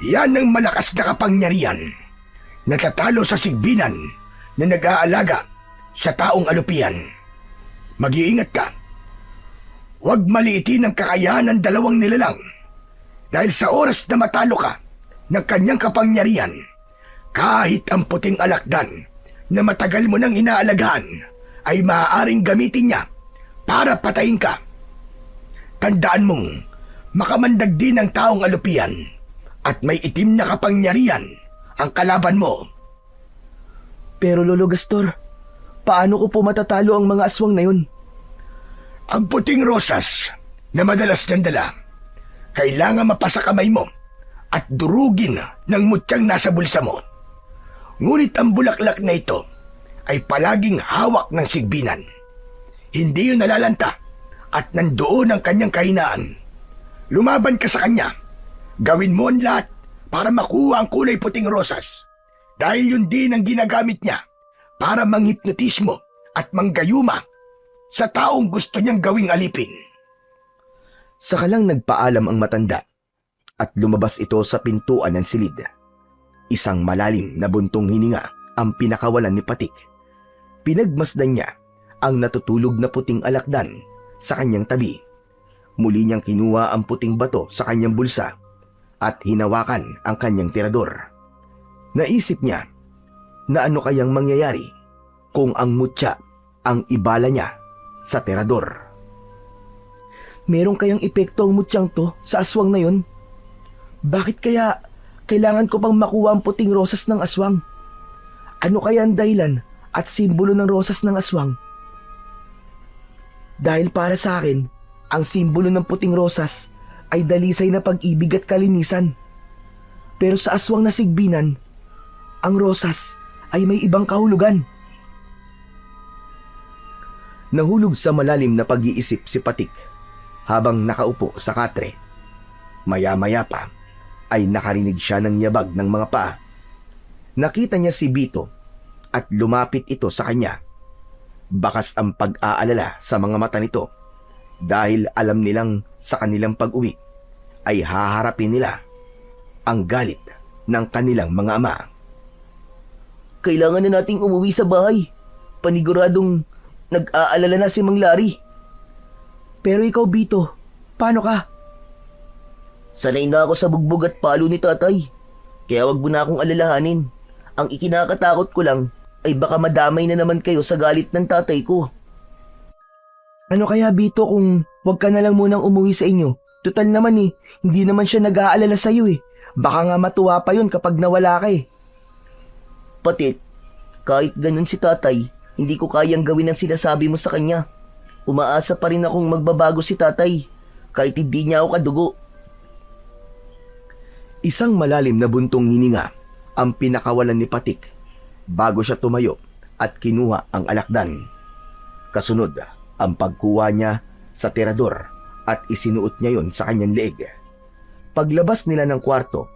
Yan ang malakas na kapangyarihan. Natatalo sa sigbinan na nag-aalaga sa taong alupian. Mag-iingat ka. Huwag maliitin ang kakayahan ng dalawang nilalang. Dahil sa oras na matalo ka ng kanyang kapangyarihan, kahit ang puting alakdan na matagal mo nang inaalagaan ay maaaring gamitin niya para patayin ka. Tandaan mong makamandag din ang taong alupian at may itim na kapangyarihan ang kalaban mo. Pero Lolo Gastor, paano ko po matatalo ang mga aswang na yun? Ang puting rosas na madalas niyang dala, kailangan mapasa kamay mo at durugin ng mutyang nasa bulsa mo. Ngunit ang bulaklak na ito ay palaging hawak ng sigbinan. Hindi yun nalalanta at nandoon ang kanyang kahinaan. Lumaban ka sa kanya. Gawin mo ang lahat para makuha ang kulay puting rosas. Dahil yun din ang ginagamit niya para manghipnotismo at manggayuma sa taong gusto niyang gawing alipin. Saka lang nagpaalam ang matanda at lumabas ito sa pintuan ng silid. Isang malalim na buntong hininga ang pinakawalan ni Patik. Pinagmasdan niya ang natutulog na puting alakdan sa kanyang tabi. Muli niyang kinuha ang puting bato sa kanyang bulsa at hinawakan ang kanyang tirador. Naisip niya na ano kayang mangyayari kung ang mutya ang ibala niya sa tirador. Merong kayang epekto ang mutyang to sa aswang na yon? Bakit kaya kailangan ko pang makuha ang puting rosas ng aswang? Ano kaya ang dahilan at simbolo ng rosas ng aswang? Dahil para sa akin, ang simbolo ng puting rosas ay dalisay na pag-ibig at kalinisan. Pero sa aswang na sigbinan, ang rosas ay may ibang kahulugan. Nahulog sa malalim na pag-iisip si Patik habang nakaupo sa katre. Maya-maya pa ay nakarinig siya ng yabag ng mga paa. Nakita niya si Bito at lumapit ito sa kanya. Bakas ang pag-aalala sa mga mata nito dahil alam nilang sa kanilang pag-uwi ay haharapin nila ang galit ng kanilang mga ama. Kailangan na nating umuwi sa bahay. Paniguradong nag-aalala na si Mang Larry. Pero ikaw, Bito, paano ka? Sanay na ako sa bugbog at palo ni tatay. Kaya wag mo na akong alalahanin. Ang ikinakatakot ko lang ay baka madamay na naman kayo sa galit ng tatay ko. Ano kaya, Bito, kung wag ka na lang munang umuwi sa inyo? Total naman hindi naman siya nag-aalala sa'yo eh. Baka nga matuwa pa yun kapag nawala ka eh. Patit, kahit ganun si tatay, hindi ko kayang gawin ang sinasabi mo sa kanya. Umaasa pa rin akong magbabago si tatay, kahit hindi niya ako kadugo. Isang malalim na buntong hininga ang pinakawalan ni Patik bago siya tumayo at kinuha ang alakdan. Kasunod ang pagkuha niya sa tirador at isinuot niya yon sa kanyang leeg. Paglabas nila ng kwarto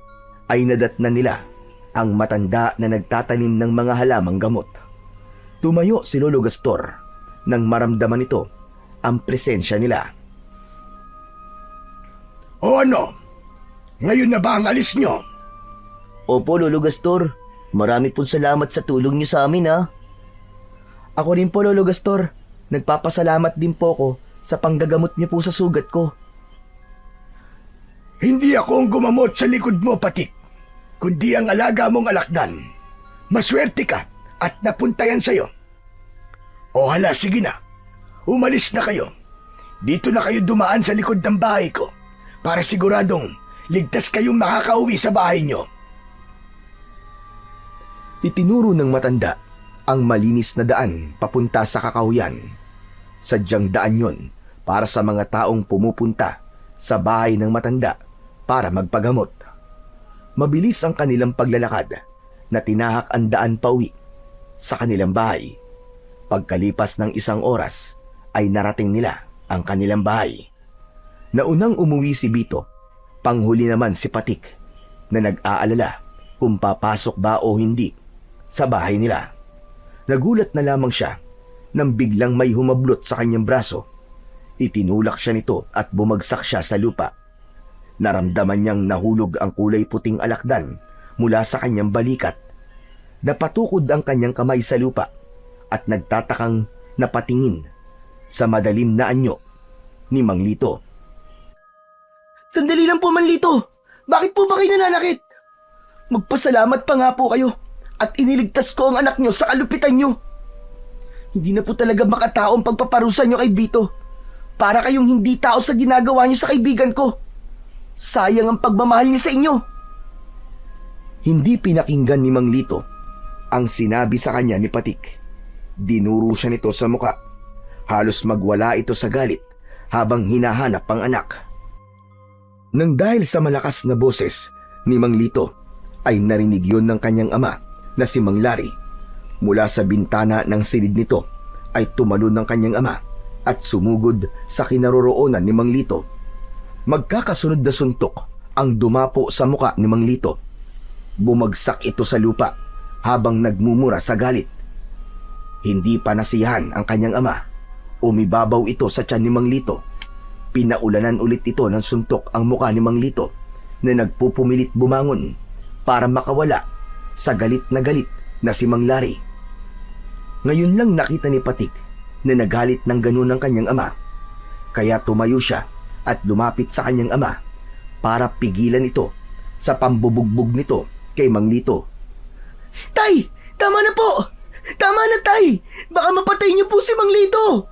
ay nadatnan nila ang matanda na nagtatanim ng mga halamang gamot. Tumayo si Lolo Gastor nang maramdaman nito ang presensya nila. O ano? Ngayon na ba ang alis nyo? Opo, Lolo Gastor. Marami pong salamat sa tulong niyo sa amin, ha? Ako rin po, Lolo Gastor. Nagpapasalamat din po ako sa panggagamot niyo po sa sugat ko. Hindi ako ang gumamot sa likod mo, Patik, kundi ang alaga mong alakdan. Maswerte ka at napunta yan sa'yo. O hala, sige na. Umalis na kayo. Dito na kayo dumaan sa likod ng bahay ko para siguradong ligtas kayong makakauwi sa bahay nyo. Itinuro ng matanda ang malinis na daan papunta sa kakahuyan. Sadyang daan yon para sa mga taong pumupunta sa bahay ng matanda para magpagamot. Mabilis ang kanilang paglalakad na tinahak ang daan pauwi sa kanilang bahay. Pagkalipas ng isang oras ay narating nila ang kanilang bahay. Naunang umuwi si Bito, panghuli naman si Patik na nag-aalala kung papasok ba o hindi sa bahay nila. Nagulat na lamang siya nang biglang may humablot sa kanyang braso. Itinulak siya nito at bumagsak siya sa lupa. Naramdaman niyang nahulog ang kulay puting alakdan mula sa kanyang balikat. Napatukod ang kanyang kamay sa lupa at nagtatakang napatingin sa madalim na anyo ni Mang Lito. Sandali lang po, Manlito. Bakit po ba kayo nananakit? Magpasalamat pa nga po kayo at iniligtas ko ang anak nyo sa kalupitan nyo. Hindi na po talaga makataong pagpaparusa nyo kay Bito. Para kayong hindi tao sa ginagawa nyo sa kaibigan ko. Sayang ang pagmamahal niya sa inyo. Hindi pinakinggan ni Mang Lito ang sinabi sa kanya ni Patik. Dinuro siya nito sa muka. Halos magwala ito sa galit habang hinahanap ang anak. Nang dahil sa malakas na boses ni Mang Lito ay narinig yun ng kanyang ama na si Mang Larry. Mula sa bintana ng silid nito ay tumalon ng kanyang ama at sumugod sa kinaroroonan ni Mang Lito. Magkakasunod na suntok ang dumapo sa muka ni Mang Lito. Bumagsak ito sa lupa habang nagmumura sa galit. Hindi pa nasiyahan ang kanyang ama. Umibabaw ito sa tiyan ni Mang Lito. Pinaulanan ulit ito ng suntok ang muka ni Mang Lito na nagpupumilit bumangon para makawala sa galit na si Mang Lari. Ngayon lang nakita ni Patik na nagalit ng ganun ang kanyang ama. Kaya tumayo siya at lumapit sa kanyang ama para pigilan ito sa pambubugbog nito kay Mang Lito. Tay! Tama na po! Tama na, Tay! Baka mapatay niyo po si Mang Lito!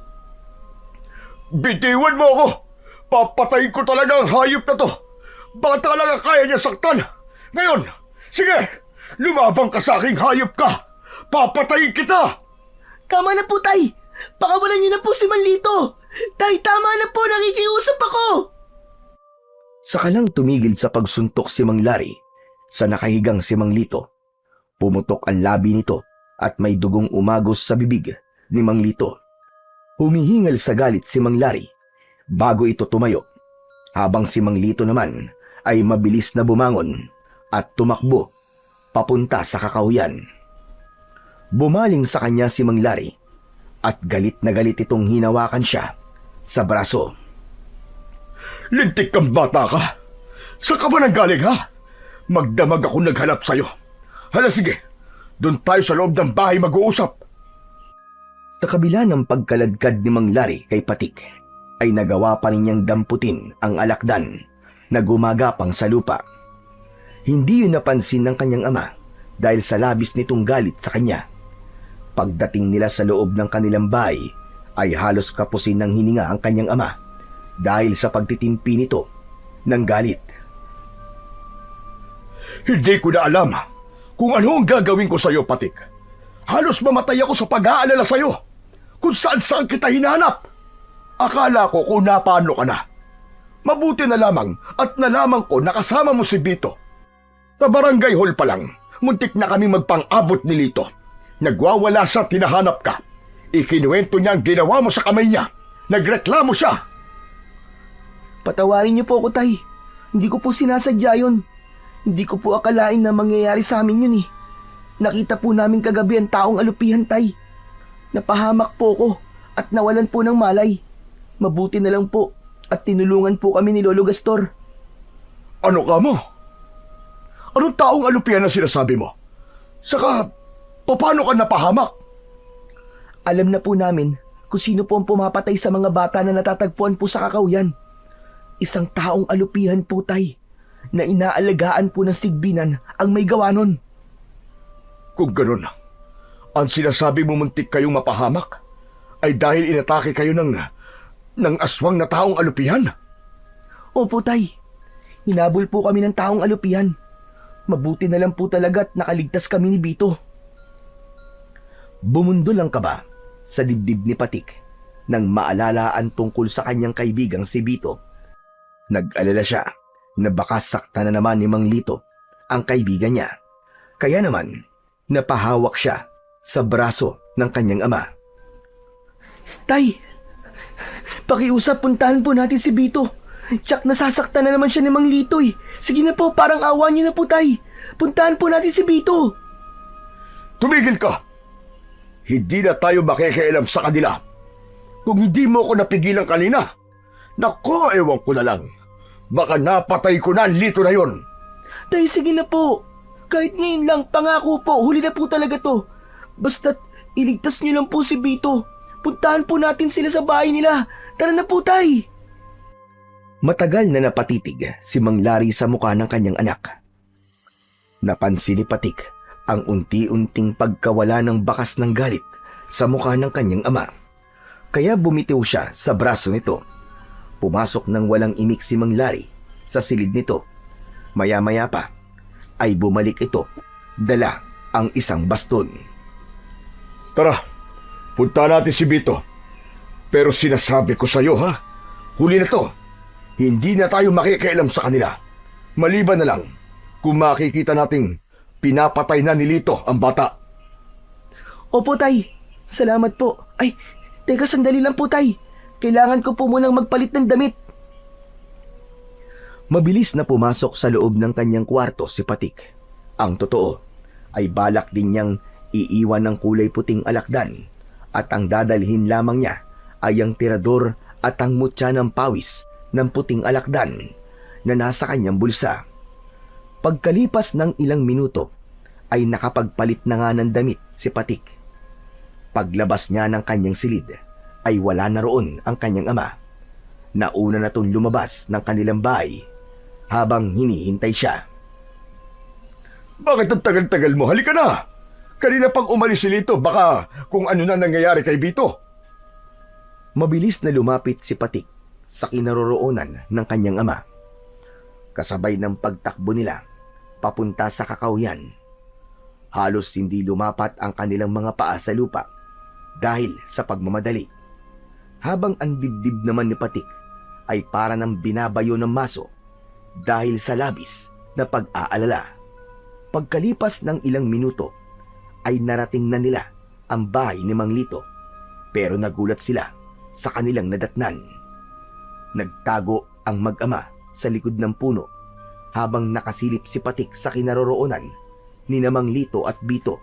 Bitiwan mo ako! Papatayin ko talaga ang hayop na to! Baka talaga kaya niya saktan! Ngayon, sige! Lumabang ka sa aking hayop ka! Papatayin kita! Tama na po, Tay! Pakawalan niyo na po si Mang Lito! Tay, tama na po! Nakikiusap ako! Saka lang tumigil sa pagsuntok si Mang Lari sa nakahigang si Mang Lito. Pumutok ang labi nito at may dugong umagos sa bibig ni Mang Lito. Humihingal sa galit si Mang Lari bago ito tumayo, habang si Mang Lito naman ay mabilis na bumangon at tumakbo papunta sa kakahuyan. Bumaling sa kanya si Mang Lari at galit na galit itong hinawakan siya sa braso. Lintik kang bata ka! Saan ka ba nanggaling, ha? Magdamag ako naghanap sa'yo. Hala, sige, doon tayo sa loob ng bahay mag-uusap. Sa kabila ng pagkaladkad ni Mang Lari kay Patik, ay nagawa pa rin niyang damputin ang alakdan na gumagapang sa lupa. Hindi yun napansin ng kanyang ama dahil sa labis nitong galit sa kanya. Pagdating nila sa loob ng kanilang bahay, ay halos kapusin ng hininga ang kanyang ama dahil sa pagtitimpi nito ng galit. Hindi ko na alam kung ano ang gagawin ko sa'yo, Patik. Halos mamatay ako sa pag-aalala sa'yo kung saan-saan kita hinanap. Akala ko kung napano ka na. Mabuti na lamang at nalaman ko nakasama mo si Bito. Sa barangay hall pa lang, muntik na kami magpang-abot ni Lito. Nagwawala siya, tinahanap ka. Ikinuwento niya ang ginawa mo sa kamay niya. Nagreklamo siya. Patawarin niyo po ako, Tay. Hindi ko po sinasadya yun. Hindi ko po akalain na mangyayari sa amin yun eh. Nakita po namin kagabi ang taong alupihan, Tay. Napahamak po ko at nawalan po ng malay. Mabuti na lang po at tinulungan po kami ni Lolo Gastor. Ano ka mo? Anong taong alupihan na sinasabi mo? Saka, paano ka napahamak? Alam na po namin kung sino po ang pumapatay sa mga bata na natatagpuan po sa kakawyan. Isang taong alupihan po, Tay, na inaalagaan po ng sigbinan ang may gawa nun. Kung ganun, ang sinasabi mo muntik kayong mapahamak ay dahil inatake kayo ng aswang na taong alupihan? Opo, Tay. Hinabol po kami ng taong alupihan. Mabuti na lang po talaga at nakaligtas kami ni Bito. Bumundol ang kaba sa dibdib ni Patik nang maalala ang tungkol sa kanyang kaibigang si Bito. Nag-alala siya na baka sakta na naman ni Mang Lito ang kaibigan niya. Kaya naman, napahawak siya sa braso ng kanyang ama. Tay, pakiusap, puntahan po natin si Bito. Tsak nasasaktan na naman siya ni Mang Lito eh. Sige na po, parang awa niyo na po, Tay. Puntahan po natin si Bito. Tumigil ka! Hindi na tayo makikialam sa kanila. Kung hindi mo ako napigilan kanina, naku, ewan ko na lang. Baka napatay ko na ang Lito na yon. Tay, sige na po. Kahit ngayon lang, pangako po, huli na po talaga to. Basta't iligtas niyo lang po si Bito. Puntahan po natin sila sa bahay nila. Tara na po, Tay. Matagal na napatitig si Mang Lari sa mukha ng kanyang anak. Napansin ni Patik ang unti-unting pagkawala ng bakas ng galit sa mukha ng kanyang ama. Kaya bumitiw siya sa braso nito. Pumasok ng walang imik si Mang Lari sa silid nito. Maya-maya pa ay bumalik ito, dala ang isang baston. Tara, punta natin si Bito. Pero sinasabi ko sa'yo, ha? Huli na to. Hindi na tayo makikialam sa kanila. Maliban na lang kung makikita nating pinapatay na ni Lito ang bata. Opo, Tay. Salamat po. Ay, teka, sandali lang po, Tay. Kailangan ko po munang magpalit ng damit. Mabilis na pumasok sa loob ng kanyang kwarto si Patik. Ang totoo ay balak din niyang iiwan ng kulay puting alakdan at ang dadalhin lamang niya ay ang tirador at ang mutya ng pawis ng puting alakdan na nasa kanyang bulsa. Pagkalipas ng ilang minuto ay nakapagpalit na nga ng damit si Patik. Paglabas niya ng kanyang silid ay wala na roon ang kanyang ama. Nauna na itong lumabas ng kanilang bahay habang hinihintay siya. Bakit ang tagal-tagal mo? Halika na! Kanina pang umalis si Lito, baka kung ano na nangyayari kay Bito. Mabilis na lumapit si Patik sa kinaroroonan ng kanyang ama. Kasabay ng pagtakbo nila papunta sa kakawyan. Halos hindi lumapat ang kanilang mga paa sa lupa dahil sa pagmamadali. Habang ang dibdib naman ni Patik ay para ng binabayo ng maso dahil sa labis na pag-aalala. Pagkalipas ng ilang minuto ay narating na nila ang bahay ni Mang Lito pero nagulat sila sa kanilang nadatnan. Nagtago ang mag-ama sa likod ng puno habang nakasilip si Patik sa kinaroroonan ni Mang Lito at Bito.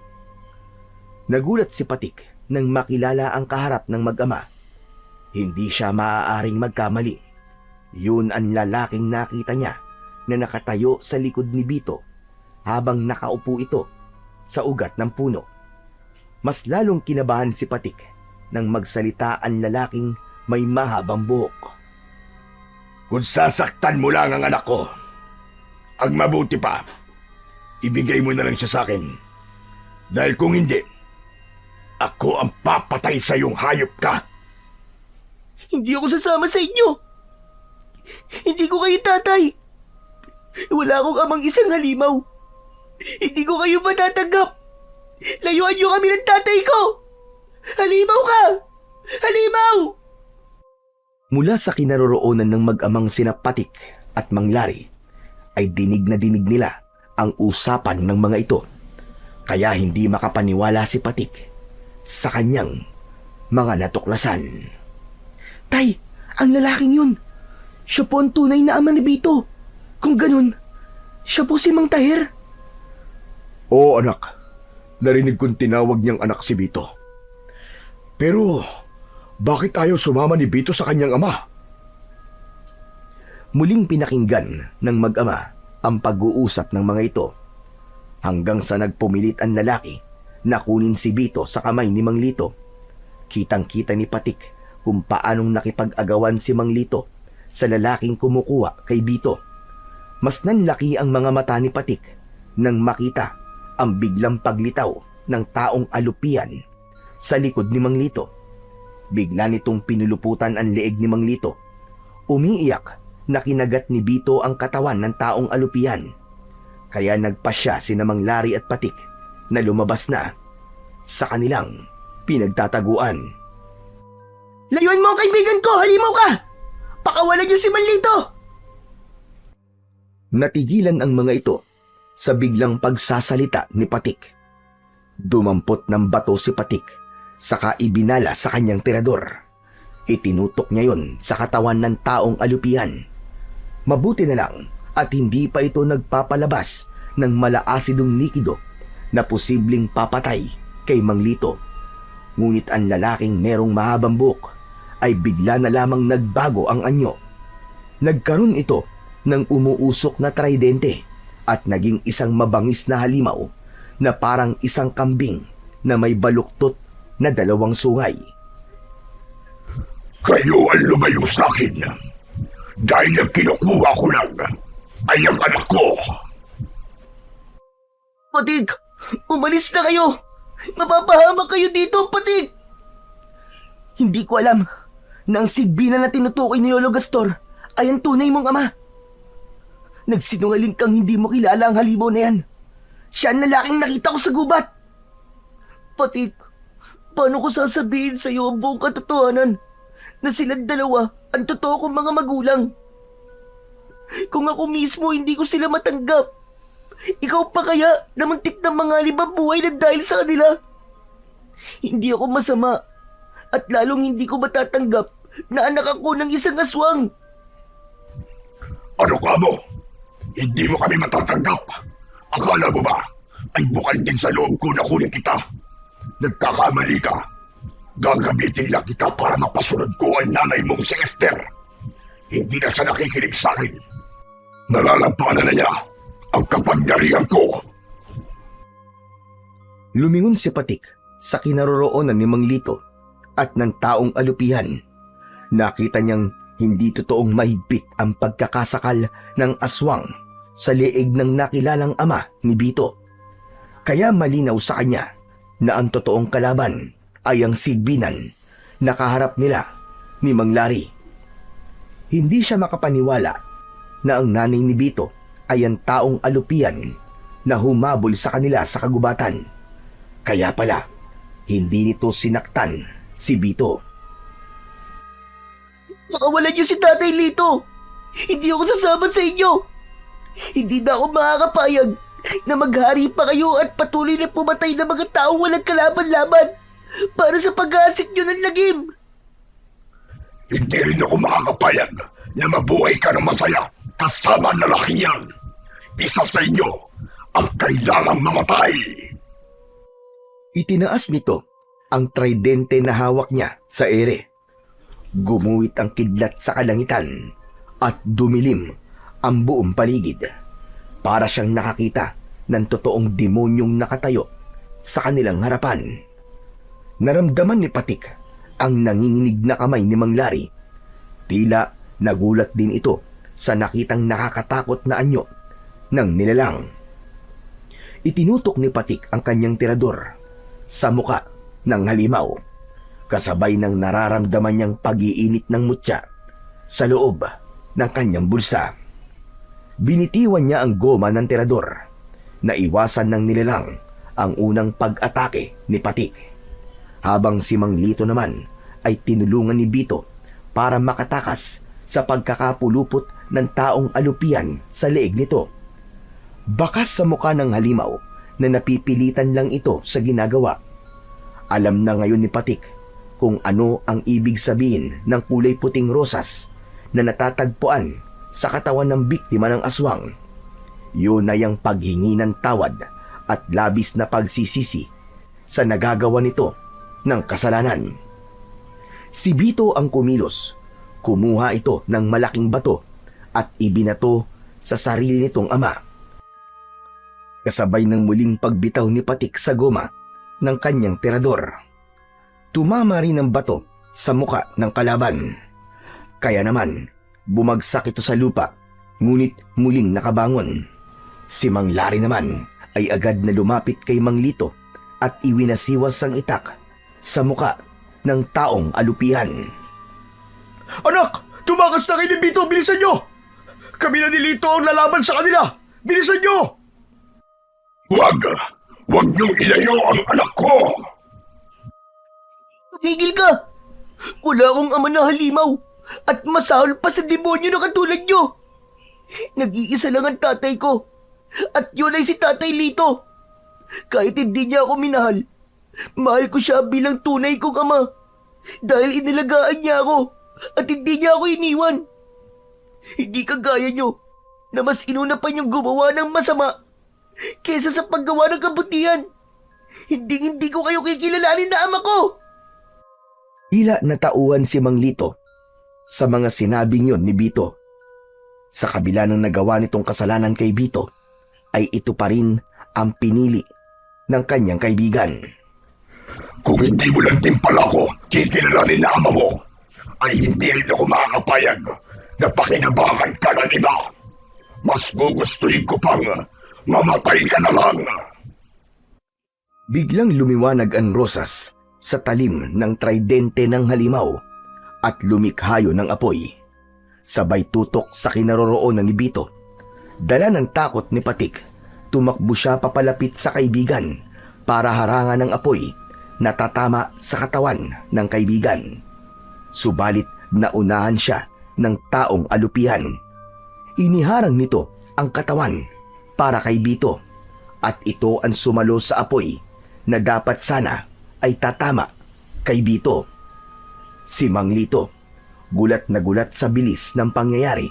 Nagulat si Patik nang makilala ang kaharap ng mag-ama. Hindi siya maaaring magkamali. Yun ang lalaking nakita niya na nakatayo sa likod ni Bito habang nakaupo ito sa ugat ng puno. Mas lalong kinabahan si Patik nang magsalita ang lalaking may mahabang buhok. Kung sasaktan mo lang ang anak ko, ang mabuti pa, ibigay mo na lang siya sa akin. Dahil kung hindi, ako ang papatay sa iyong hayop ka. Hindi ako sasama sa inyo. Hindi ko kayo tatay. Wala akong amang isang halimaw. Hindi ko kayo matatanggap. Layuan niyo kami ng tatay ko. Halimaw ka! Halimaw! Mula sa kinaroroonan ng mag-amang sina Patik at Mang Lari ay dinig na dinig nila ang usapan ng mga ito. Kaya hindi makapaniwala si Patik sa kanyang mga natuklasan. Tay, ang lalaking yun. Siya po ang tunay na ama ni Bito. Kung ganun, siya po si Mang Tahir. Oo anak, narinig kong tinawag niyang anak si Bito. Pero bakit ayaw sumama ni Bito sa kanyang ama? Muling pinakinggan ng mag-ama ang pag-uusap ng mga ito hanggang sa nagpumilit ang lalaki na kunin si Bito sa kamay ni Mang Lito. Kitang-kita ni Patik kung paanong nakipag-agawan si Mang Lito sa lalaking kumukuha kay Bito. Mas nanlaki ang mga mata ni Patik nang makita ang biglang paglitaw ng taong alupian sa likod ni Mang Lito. Bigla nitong pinuluputan ang leeg ni Mang Lito. Umiiyak na kinagat ni Bito ang katawan ng taong alupian. Kaya nagpasya sina Mang Lari at Patik na lumabas na sa kanilang pinagtataguan. Layuan mo ang kaibigan ko! Halimaw ka! Pakawalan niyo si Manlito! Natigilan ang mga ito sa biglang pagsasalita ni Patik. Dumampot ng bato si Patik, saka ibinala sa kanyang tirador. Itinutok niya yon sa katawan ng taong alupian. Mabuti na lang at hindi pa ito nagpapalabas ng malaasidong likido na posibleng papatay kay Mang Lito. Ngunit ang lalaking merong mahabang buhok ay bigla na lamang nagbago ang anyo. Nagkaroon ito ng umuusok na tridente at naging isang mabangis na halimaw na parang isang kambing na may baluktot na 2 sungay. Kayo ang lumayo sa akin dahil ang kinukuha ko lang ay ang anak ko. Patik! Umalis na kayo! Mapapahamak kayo dito, Patik! Hindi ko alam na ang sigbinan na tinutukoy ni Lolo Gastor ay ang tunay mong ama. Nagsinungaling kang hindi mo kilala ang halimaw na yan. Siya ang lalaking nakita ko sa gubat. Patik, paano ko sasabihin sa iyo ang buong katotohanan na silang dalawa ang totoo kong mga magulang? Kung ako mismo hindi ko sila matanggap, ikaw pa kaya na muntik ng mga limang buhay na dahil sa kanila? Hindi ako masama. At lalong hindi ko matatanggap na anak ako ng isang aswang. Ano ka mo? Hindi mo kami matatanggap. Akala mo ba ay bukal din sa loob ko na kunin kita? Nagkakamali ka. Gagamitin lang kita para mapasunod ko ang nanay mong si Esther. Hindi na siya nakikinig sa akin. Nalalampanan na niya ang kapangyarihan ko. Lumingon si Patik sa kinaroroonan ni Mang Lito at ng taong alupihan. Nakita niyang hindi totoong mahigpit ang pagkakasakal ng aswang sa leeg ng nakilalang ama ni Bito. Kaya malinaw sa kanya na ang totoong kalaban ay ang sigbinan na kaharap nila ni Mang Lari. Hindi siya makapaniwala na ang nanay ni Bito ay ang taong alupian na humabol sa kanila sa kagubatan. Kaya pala, hindi nito sinaktan si Bito. Makawalan niyo si Tatay Lito. Hindi ako sasama sa inyo. Hindi na ako makakapayag na maghari pa kayo at patuloy na pumatay ng mga taong walang kalaban-laban para sa pag-aasik niyo ng lagim. Hindi rin ako makakapayag na mabuhay ka ng masaya kasama ang lalaking yan. Isa sa inyo ang kailangang mamatay. Itinaas nito ang tridente na hawak niya sa ere. Gumuhit ang kidlat sa kalangitan at dumilim ang buong paligid. Para siyang nakakita ng totoong demonyong nakatayo sa kanilang harapan. Naramdaman ni Patik ang nanginginig na kamay ni Mang Lari. Tila nagulat din ito sa nakitang nakakatakot na anyo ng nilalang. Itinutok ni Patik ang kanyang tirador sa muka ng halimaw, kasabay ng nararamdaman niyang pag-iinit ng mutya sa loob ng kanyang bulsa. Binitiwan niya ang goma ng tirador na iwasan ng nilalang ang unang pag-atake ni Patik, habang si Mang Lito naman ay tinulungan ni Bito para makatakas sa pagkakapulupot ng taong alupian sa leeg nito. Bakas sa muka ng halimaw na napipilitan lang ito sa ginagawa. Alam na ngayon ni Patik kung ano ang ibig sabihin ng kulay puting rosas na natatagpuan sa katawan ng biktima ng aswang. Yun ay ang paghingi ng tawad at labis na pagsisisi sa nagagawa nito ng kasalanan. Si Bito ang kumilos. Kumuha ito ng malaking bato at ibinato sa sarili nitong ama. Kasabay ng muling pagbitaw ni Patik sa goma ng kanyang tirador, tumama rin ang bato sa muka ng kalaban. Kaya naman, bumagsak ito sa lupa, ngunit muling nakabangon. Si Mang Lari naman ay agad na lumapit kay Mang Lito at iwinasiwas ang itak sa muka ng taong alupihan. Anak! Tumakas na kayo ni Bito! Bilisan nyo! Kami na ni Lito ang lalaban sa kanila! Bilisan nyo! Huwag! Huwag niyong ilayo ang anak ko! Tumigil ka! Wala akong ama na halimaw at masahol pa sa demonyo na katulad nyo. Nag-iisa lang ang tatay ko at yun ay si Tatay Lito. Kahit hindi niya ako minahal, mahal ko siya bilang tunay kong ama dahil inilagaan niya ako at hindi niya ako iniwan. Hindi kagaya nyo na mas inuna pa niyong gumawa ng masama kesa sa paggawa ng kabutihan. Hindi ko kayo kikilalanin na ama ko. Tila natauhan si Mang Lito sa mga sinabing yon ni Bito. Sa kabila ng nagawa nitong kasalanan kay Bito, ay ito pa rin ang pinili ng kanyang kaibigan. Kung hindi mo lang timpala ko, kikilalanin na ama mo, ay hindi rin ako makakapayag na pakinabangan ka ng iba. Mas gugustuhin ko pang mamatay ka na lang. Biglang lumiwanag ang rosas sa talim ng tridente ng halimaw at lumikhayo ng apoy. Sabay tutok sa kinaroroonan ni Bito. Dala ng takot ni Patik, tumakbo siya papalapit sa kaibigan para harangan ng apoy na tatama sa katawan ng kaibigan. Subalit naunahan siya ng taong alupihan. Iniharang nito ang katawan para kay Bito at ito ang sumalo sa apoy na dapat sana ay tatama kay Bito. Si Mang Lito, gulat na gulat sa bilis ng pangyayari.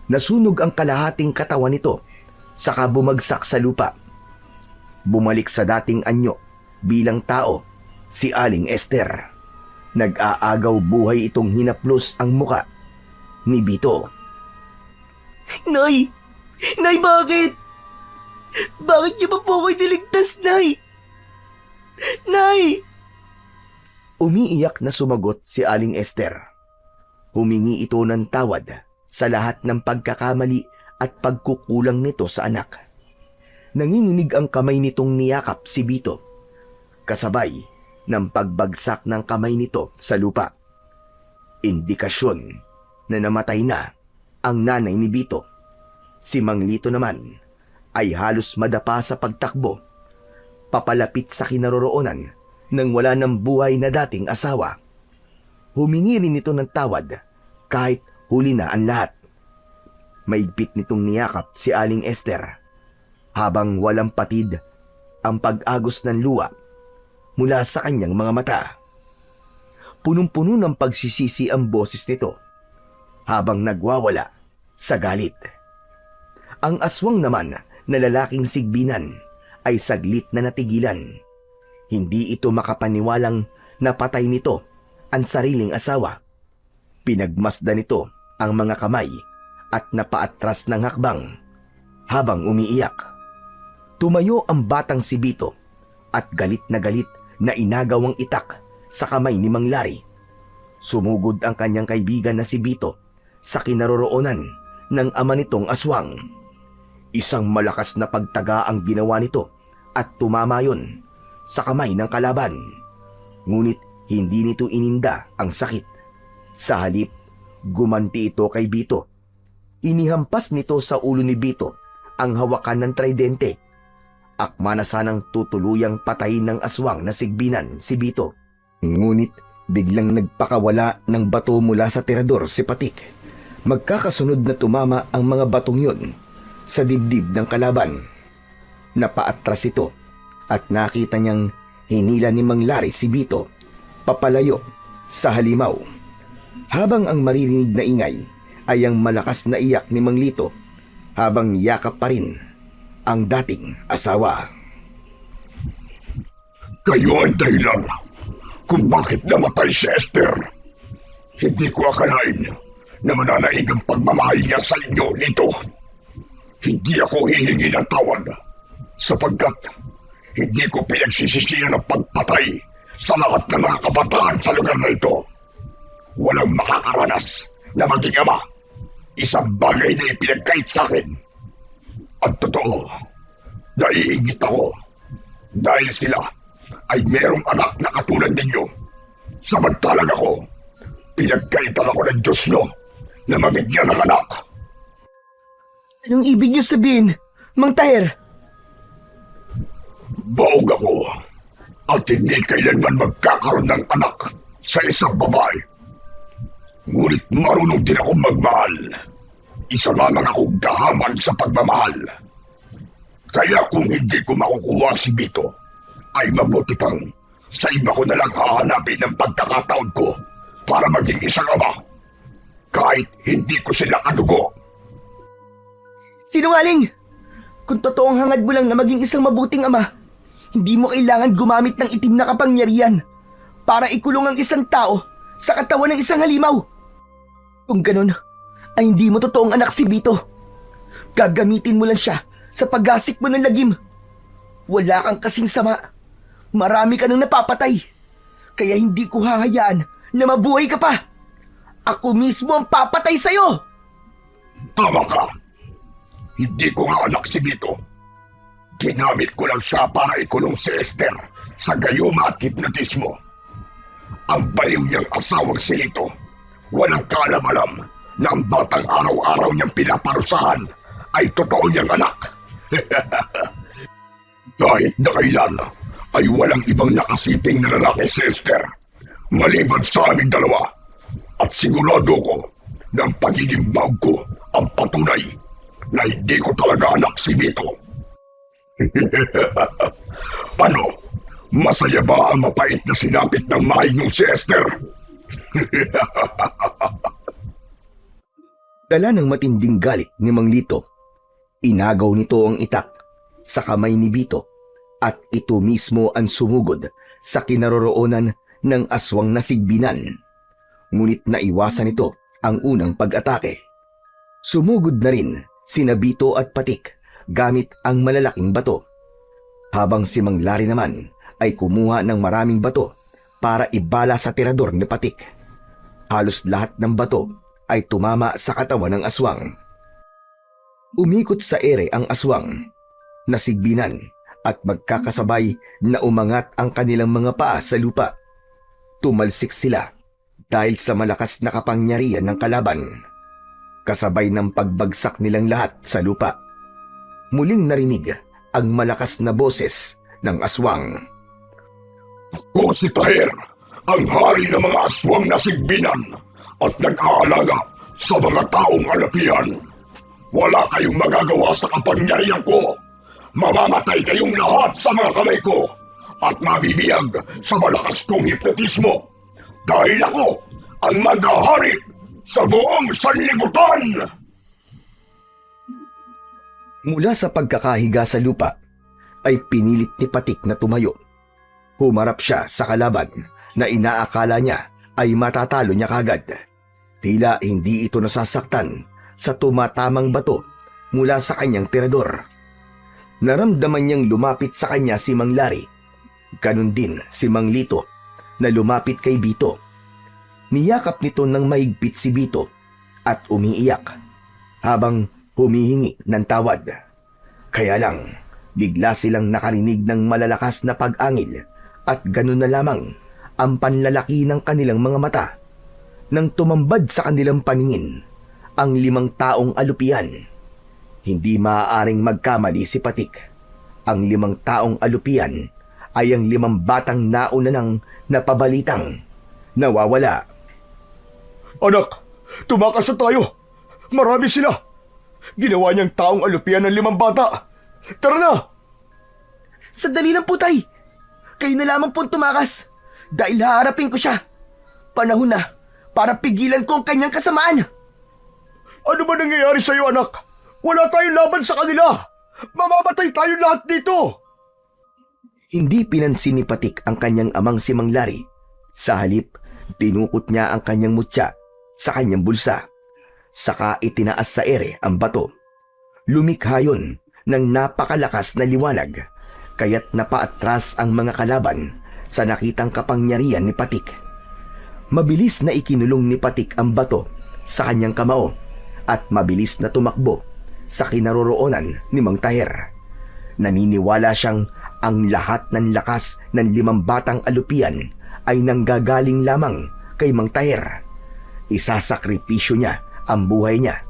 Nasunog ang kalahating katawan nito, saka bumagsak sa lupa. Bumalik sa dating anyo bilang tao si Aling Esther. Nag-aagaw buhay itong hinaplos ang muka ni Bito. Nay! Nay, bakit? Bakit niyo ba po ako'y niligtas, Nay? Nay! Umiiyak na sumagot si Aling Esther. Humingi ito ng tawad sa lahat ng pagkakamali at pagkukulang nito sa anak. Nanginginig ang kamay nitong niyakap si Bito, kasabay ng pagbagsak ng kamay nito sa lupa. Indikasyon na namatay na ang nanay ni Bito. Si Mang Lito naman ay halos madapa sa pagtakbo, papalapit sa kinaroroonan ng wala ng buhay na dating asawa. Humingi rin ito ng tawad kahit huli na ang lahat. Maigpit nitong niyakap si Aling Esther habang walang patid ang pag-agos ng luha mula sa kanyang mga mata. Punong-puno ng pagsisisi ang boses nito habang nagwawala sa galit. Ang aswang naman na lalaking sigbinan ay saglit na natigilan. Hindi ito makapaniwalang napatay nito ang sariling asawa. Pinagmasdan nito ang mga kamay at napaatras ng hakbang habang umiiyak. Tumayo ang batang si Bito at galit na inagaw ang itak sa kamay ni Mang Lari. Sumugod ang kanyang kaibigan na si Bito sa kinaroroonan ng ama nitong aswang. Isang malakas na pagtaga ang ginawa nito at tumama yun sa kamay ng kalaban. Ngunit hindi nito ininda ang sakit. Sa halip, gumanti ito kay Bito. Inihampas nito sa ulo ni Bito ang hawakan ng tridente. Akma na sanang tutuluyang patayin ng aswang na sigbinan si Bito. Ngunit biglang nagpakawala ng bato mula sa tirador si Patik. Magkakasunod na tumama ang mga batong yun sa dibdib ng kalaban. Napaatras ito at nakita niyang hinila ni Mang Lari si Bito papalayo sa halimaw. Habang ang maririnig na ingay ay ang malakas na iyak ni Mang Lito habang yakap pa rin ang dating asawa. Kayo ang dahilan kung bakit namatay si Esther. Hindi ko akalain na mananaig ang pagmamahal niya sa inyo nito. Hindi ako hihingi ng tawad sapagkat hindi ko pinagsisisihan ang pagpatay sa lahat ng mga kabataan sa lugar na ito. Walang makakaranas na maging ama. Isang bagay na ipinagkait sa akin. Ang totoo, naiingit ako dahil sila ay merong anak na katulad ninyo. Samantalang ako, pinagkaitan ako ng Diyos nyo na mabigyan ng anak. Anong ibig niyo sabihin, Mang Taher? Baog ako at hindi kailanman magkakaroon ng anak sa isang babae. Ngunit marunong din akong magmahal. Isa lamang akong gahaman sa pagmamahal. Kaya kung hindi ko makukuha si Bito, ay mabuti pang sa iba ko na lang hahanapin ang pagkakataon ko para maging isang ama. Kahit hindi ko sila kadugo. Sinungaling! Kung totoong hangad mo lang na maging isang mabuting ama, hindi mo kailangan gumamit ng itim na kapangyarihan para ikulong ang isang tao sa katawan ng isang halimaw. Kung ganun, ay hindi mo totoong anak si Bito. Gagamitin mo lang siya sa paggasik mo ng lagim. Wala kang kasing sama. Marami ka nang napapatay. Kaya hindi ko hahayaan na mabuhay ka pa. Ako mismo ang papatay sa'yo! Tama ka. Hindi ko nga anak si Bito. Ginamit ko lang siya para ikulong si Esther sa gayuma at hipnotismo. Ang baliw niyang asawang si Lito, walang kaalam-alam na ang batang araw-araw niyang pinaparusahan ay totoo niyang anak. Kahit na kailan ay walang ibang nakasiping na lalaki si Esther maliban sa aming dalawa. At sigurado ko na ang pagiging bawg ko ang patunay na hindi ko talaga anak si Bito. Ano? Masaya ba ang mapait na sinapit ng mahigong si Esther? Dala ng matinding galit ni Mang Lito. Inagaw nito ang itak sa kamay ni Bito at ito mismo ang sumugod sa kinaroroonan ng aswang na sigbinan. Ngunit naiwasan nito ang unang pag-atake. Sumugod na rin sina Bito at Patik gamit ang malalaking bato. Habang si Mang Lari naman ay kumuha ng maraming bato para ibala sa tirador ni Patik. Halos lahat ng bato ay tumama sa katawan ng aswang. Umikot sa ere ang aswang, nasigbinan at magkakasabay na umangat ang kanilang mga paa sa lupa. Tumalsik sila dahil sa malakas na kapangyarihan ng kalaban. Kasabay ng pagbagsak nilang lahat sa lupa. Muling narinig ang malakas na boses ng aswang. Ako si Taher, ang hari ng mga aswang na sigbinan at nag-aalaga sa mga taong alapian. Wala kayong magagawa sa kapangyarihan ko. Mamamatay kayong lahat sa mga kamay ko at mabibiyag sa malakas kong hipnotismo. Dahil ako ang maghahari sa buong sanlibutan! Mula sa pagkakahiga sa lupa, ay pinilit ni Patik na tumayo. Humarap siya sa kalaban na inaakala niya ay matatalo niya kagad. Tila hindi ito nasasaktan sa tumatamang bato mula sa kanyang tirador. Naramdaman niyang lumapit sa kanya si Mang Lari. Ganon din si Mang Lito na lumapit kay Bito. Niyakap nito ng mahigpit si Bito at umiiyak habang humihingi ng tawad. Kaya lang, bigla silang nakarinig ng malalakas na pag-angil at ganun na lamang ang panlalaki ng kanilang mga mata. Nang tumambad sa kanilang paningin, ang 5 taong alupian. Hindi maaaring magkamali si Patik. Ang 5 taong alupian ay ang 5 batang nauna nang napabalitang nawawala. Anak, tumakas na tayo. Marami sila. Ginawa niyang taong alupian ng 5 bata. Tara na! Sandali lang po, Tay. Kayo na lamang po tumakas dahil haharapin ko siya. Panahon na para pigilan ko ang kanyang kasamaan. Ano ba nangyayari sa'yo, anak? Wala tayong laban sa kanila. Mamamatay tayo lahat dito. Hindi pinansin ni Patik ang kanyang amang si Mang Lari. Sa halip, tinukot niya ang kanyang mutya sa kanyang bulsa. Saka itinaas sa ere ang bato. Lumikha yun ng napakalakas na liwanag, kaya't napaatras ang mga kalaban sa nakitang kapangyarihan ni Patik. Mabilis na ikinulong ni Patik ang bato sa kanyang kamao at mabilis na tumakbo sa kinaroroonan ni Mang Taher. Naniniwala siyang ang lahat ng lakas ng 5 batang alupian ay nanggagaling lamang kay Mang Taher. Isasakripisyo niya ang buhay niya,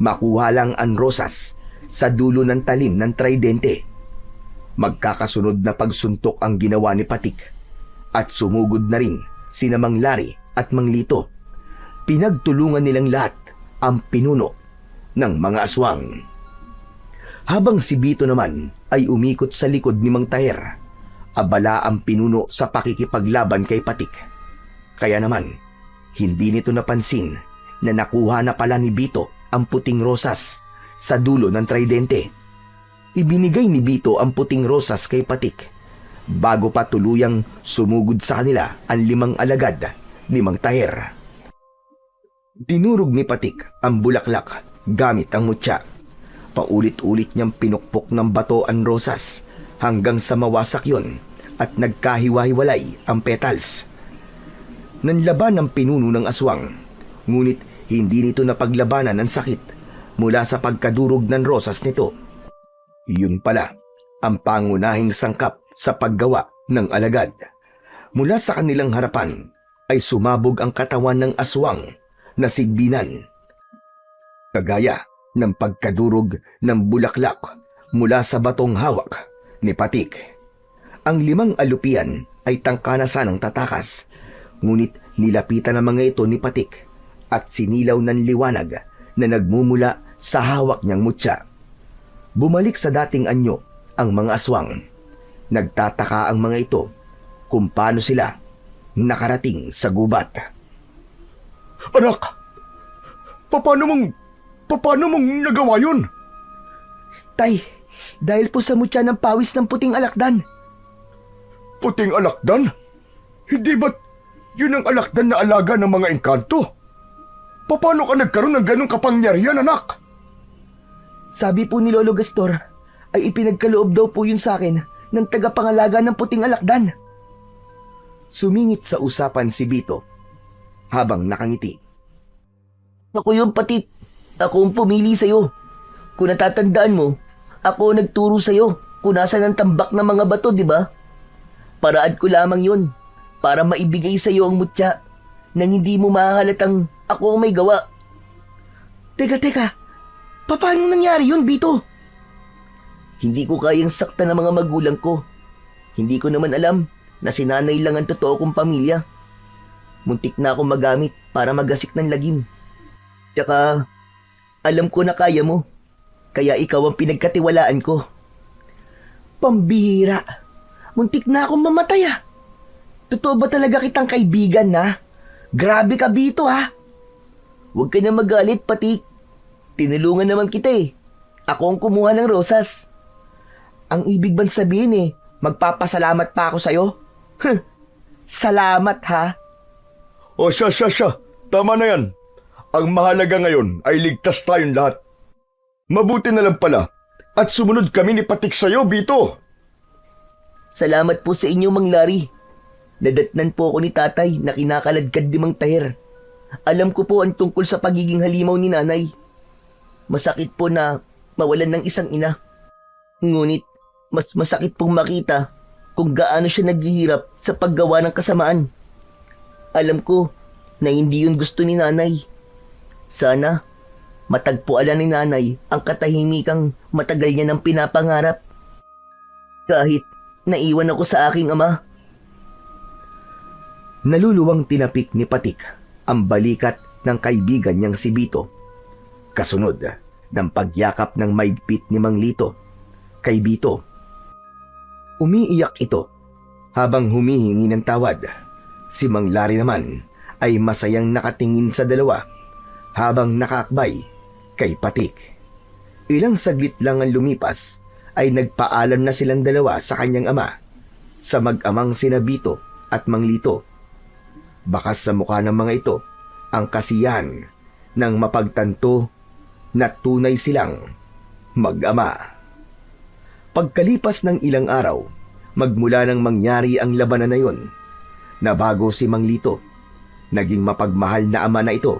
makuha lang ang rosas sa dulo ng talim ng tridente. Magkakasunod na pagsuntok ang ginawa ni Patik at sumugod na rin sina Mang Lari at Mang Lito. Pinagtulungan nilang lahat ang pinuno ng mga aswang. Habang si Bito naman ay umikot sa likod ni Mang Taher, abala ang pinuno sa pakikipaglaban kay Patik. Kaya naman, hindi nito napansin na nakuha na pala ni Bito ang puting rosas sa dulo ng tridente. Ibinigay ni Bito ang puting rosas kay Patik bago pa tuluyang sumugod sa kanila ang 5 alagad ni Mang Taher. Dinurog ni Patik ang bulaklak gamit ang mutya. Paulit-ulit niyang pinukpok ng bato ang rosas hanggang sa mawasak yon at nagkahiwa-hiwalay ang petals. Nanlaban ang pinuno ng aswang, ngunit hindi nito napaglabanan ng sakit mula sa pagkadurog ng rosas nito. Yun pala ang pangunahing sangkap sa paggawa ng alagad. Mula sa kanilang harapan ay sumabog ang katawan ng aswang na sigbinan. Kagaya ng pagkadurog ng bulaklak mula sa batong hawak ni Patik. Ang 5 alupian ay tangka na sanang tatakas, ngunit nilapitan ng mga ito ni Patik at sinilaw ng liwanag na nagmumula sa hawak niyang mutya. Bumalik sa dating anyo ang mga aswang. Nagtataka ang mga ito kung paano sila nakarating sa gubat. Anak, paano mong nagawa yun? Tay, dahil po sa mutya ng pawis ng puting alakdan. Puting alakdan? Hindi ba't yun ang alakdan na alaga ng mga engkanto? Paano ka nagkaroon ng ganong kapangyarihan, anak? Sabi po ni Lolo Gastor, ay ipinagkaloob daw po yun sa akin ng tagapangalaga ng puting alakdan. Sumingit sa usapan si Bito habang nakangiti. Ako yung Patik. Ako ang pumili sa'yo. Kung natatandaan mo, ako ang nagturo sa'yo kung nasan ang tambak ng mga bato, di ba? Paraan ko lamang yun para maibigay sa'yo ang mutya nang hindi mo mahahalatang ako ang may gawa. Teka, paano nangyari yun, Bito? Hindi ko kayang sakta ng mga magulang ko. Hindi ko naman alam na si nanay lang ang totoo kong pamilya. Muntik na akong magamit para magasik ng lagim. Tsaka, alam ko na kaya mo. Kaya ikaw ang pinagkatiwalaan ko. Pambihira. Muntik na akong mamatay ah. Totoo ba talaga kitang kaibigan na? Grabe ka, Bito ha. Huwag ka na magalit, Patik. Tinulungan naman kita eh. Ako ang kumuha ng rosas. Ang ibig bang sabihin magpapasalamat pa ako sa'yo? Salamat ha. O siya. Tama na yan. Ang mahalaga ngayon ay ligtas tayong lahat. Mabuti na lang pala at sumunod kami ni Patik sa'yo, Bito. Salamat po sa inyo, Mang Larry. Nadatnan po ako ni tatay na kinakaladkad ni Mang Tahir. Alam ko po ang tungkol sa pagiging halimaw ni nanay. Masakit po na mawalan ng isang ina. Ngunit, mas masakit pong makita kung gaano siya naghihirap sa paggawa ng kasamaan. Alam ko na hindi yun gusto ni nanay. Sana, matagpuan ni nanay ang katahimikang matagal niya ng pinapangarap. Kahit naiwan ako sa aking ama. Naluluwang tinapik ni Patik ang balikat ng kaibigan niyang si Bito. Kasunod ng pagyakap ng maigpit ni Mang Lito kay Bito. Umiiyak ito habang humihingi ng tawad. Si Mang Larry naman ay masayang nakatingin sa dalawa habang nakaakbay kay Patik. Ilang saglit lang ang lumipas ay nagpaalam na silang dalawa sa kanyang ama, sa mag-amang sina Bito at Mang Lito. Bakas sa mukha ng mga ito ang kasiyahan ng mapagtanto na tunay silang mag-ama. Pagkalipas ng ilang araw, magmula nang mangyari ang labanan na yun, nabago si Mang Lito. Naging mapagmahal na ama na ito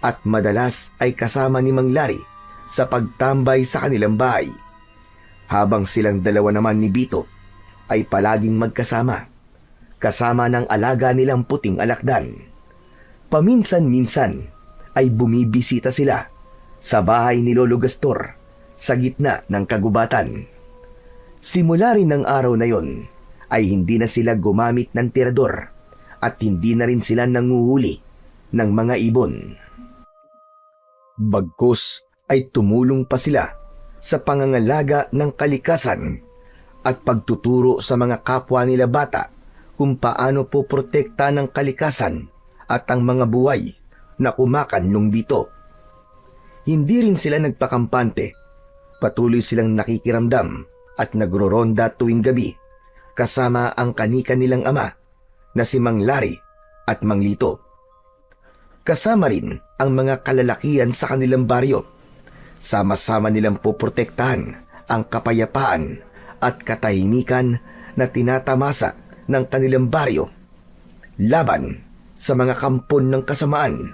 at madalas ay kasama ni Mang Larry sa pagtambay sa kanilang bahay. Habang silang dalawa naman ni Bito ay palaging magkasama, kasama ng alaga nilang puting alakdan. Paminsan-minsan ay bumibisita sila sa bahay ni Lolo Gastor sa gitna ng kagubatan. Simula rin ng araw na yon ay hindi na sila gumamit ng tirador at hindi na rin sila nanguhuli ng mga ibon. Bagkus ay tumulong pa sila sa pangangalaga ng kalikasan at pagtuturo sa mga kapwa nila bata kung paano poprotekta ng kalikasan at ang mga buhay na kumakanlong dito. Hindi rin sila nagpakampante. Patuloy silang nakikiramdam at nagroronda tuwing gabi kasama ang kanika nilang ama na si Mang Larry at Mang Lito. Kasama rin ang mga kalalakihan sa kanilang baryo. Sama-sama nilang poprotektahan ang kapayapaan at katahimikan na tinatamasa ng kanilang baryo laban sa mga kampon ng kasamaan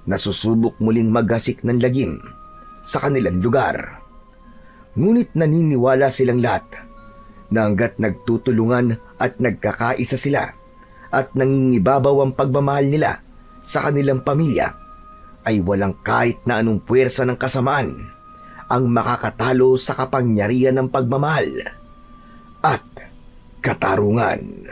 na susubok muling maghasik ng lagim sa kanilang lugar. Ngunit naniniwala silang lahat na hanggat nagtutulungan at nagkakaisa sila at nangingibabaw ang pagmamahal nila sa kanilang pamilya, ay walang kahit na anong puwersa ng kasamaan ang makakatalo sa kapangyarihan ng pagmamahal at katarungan.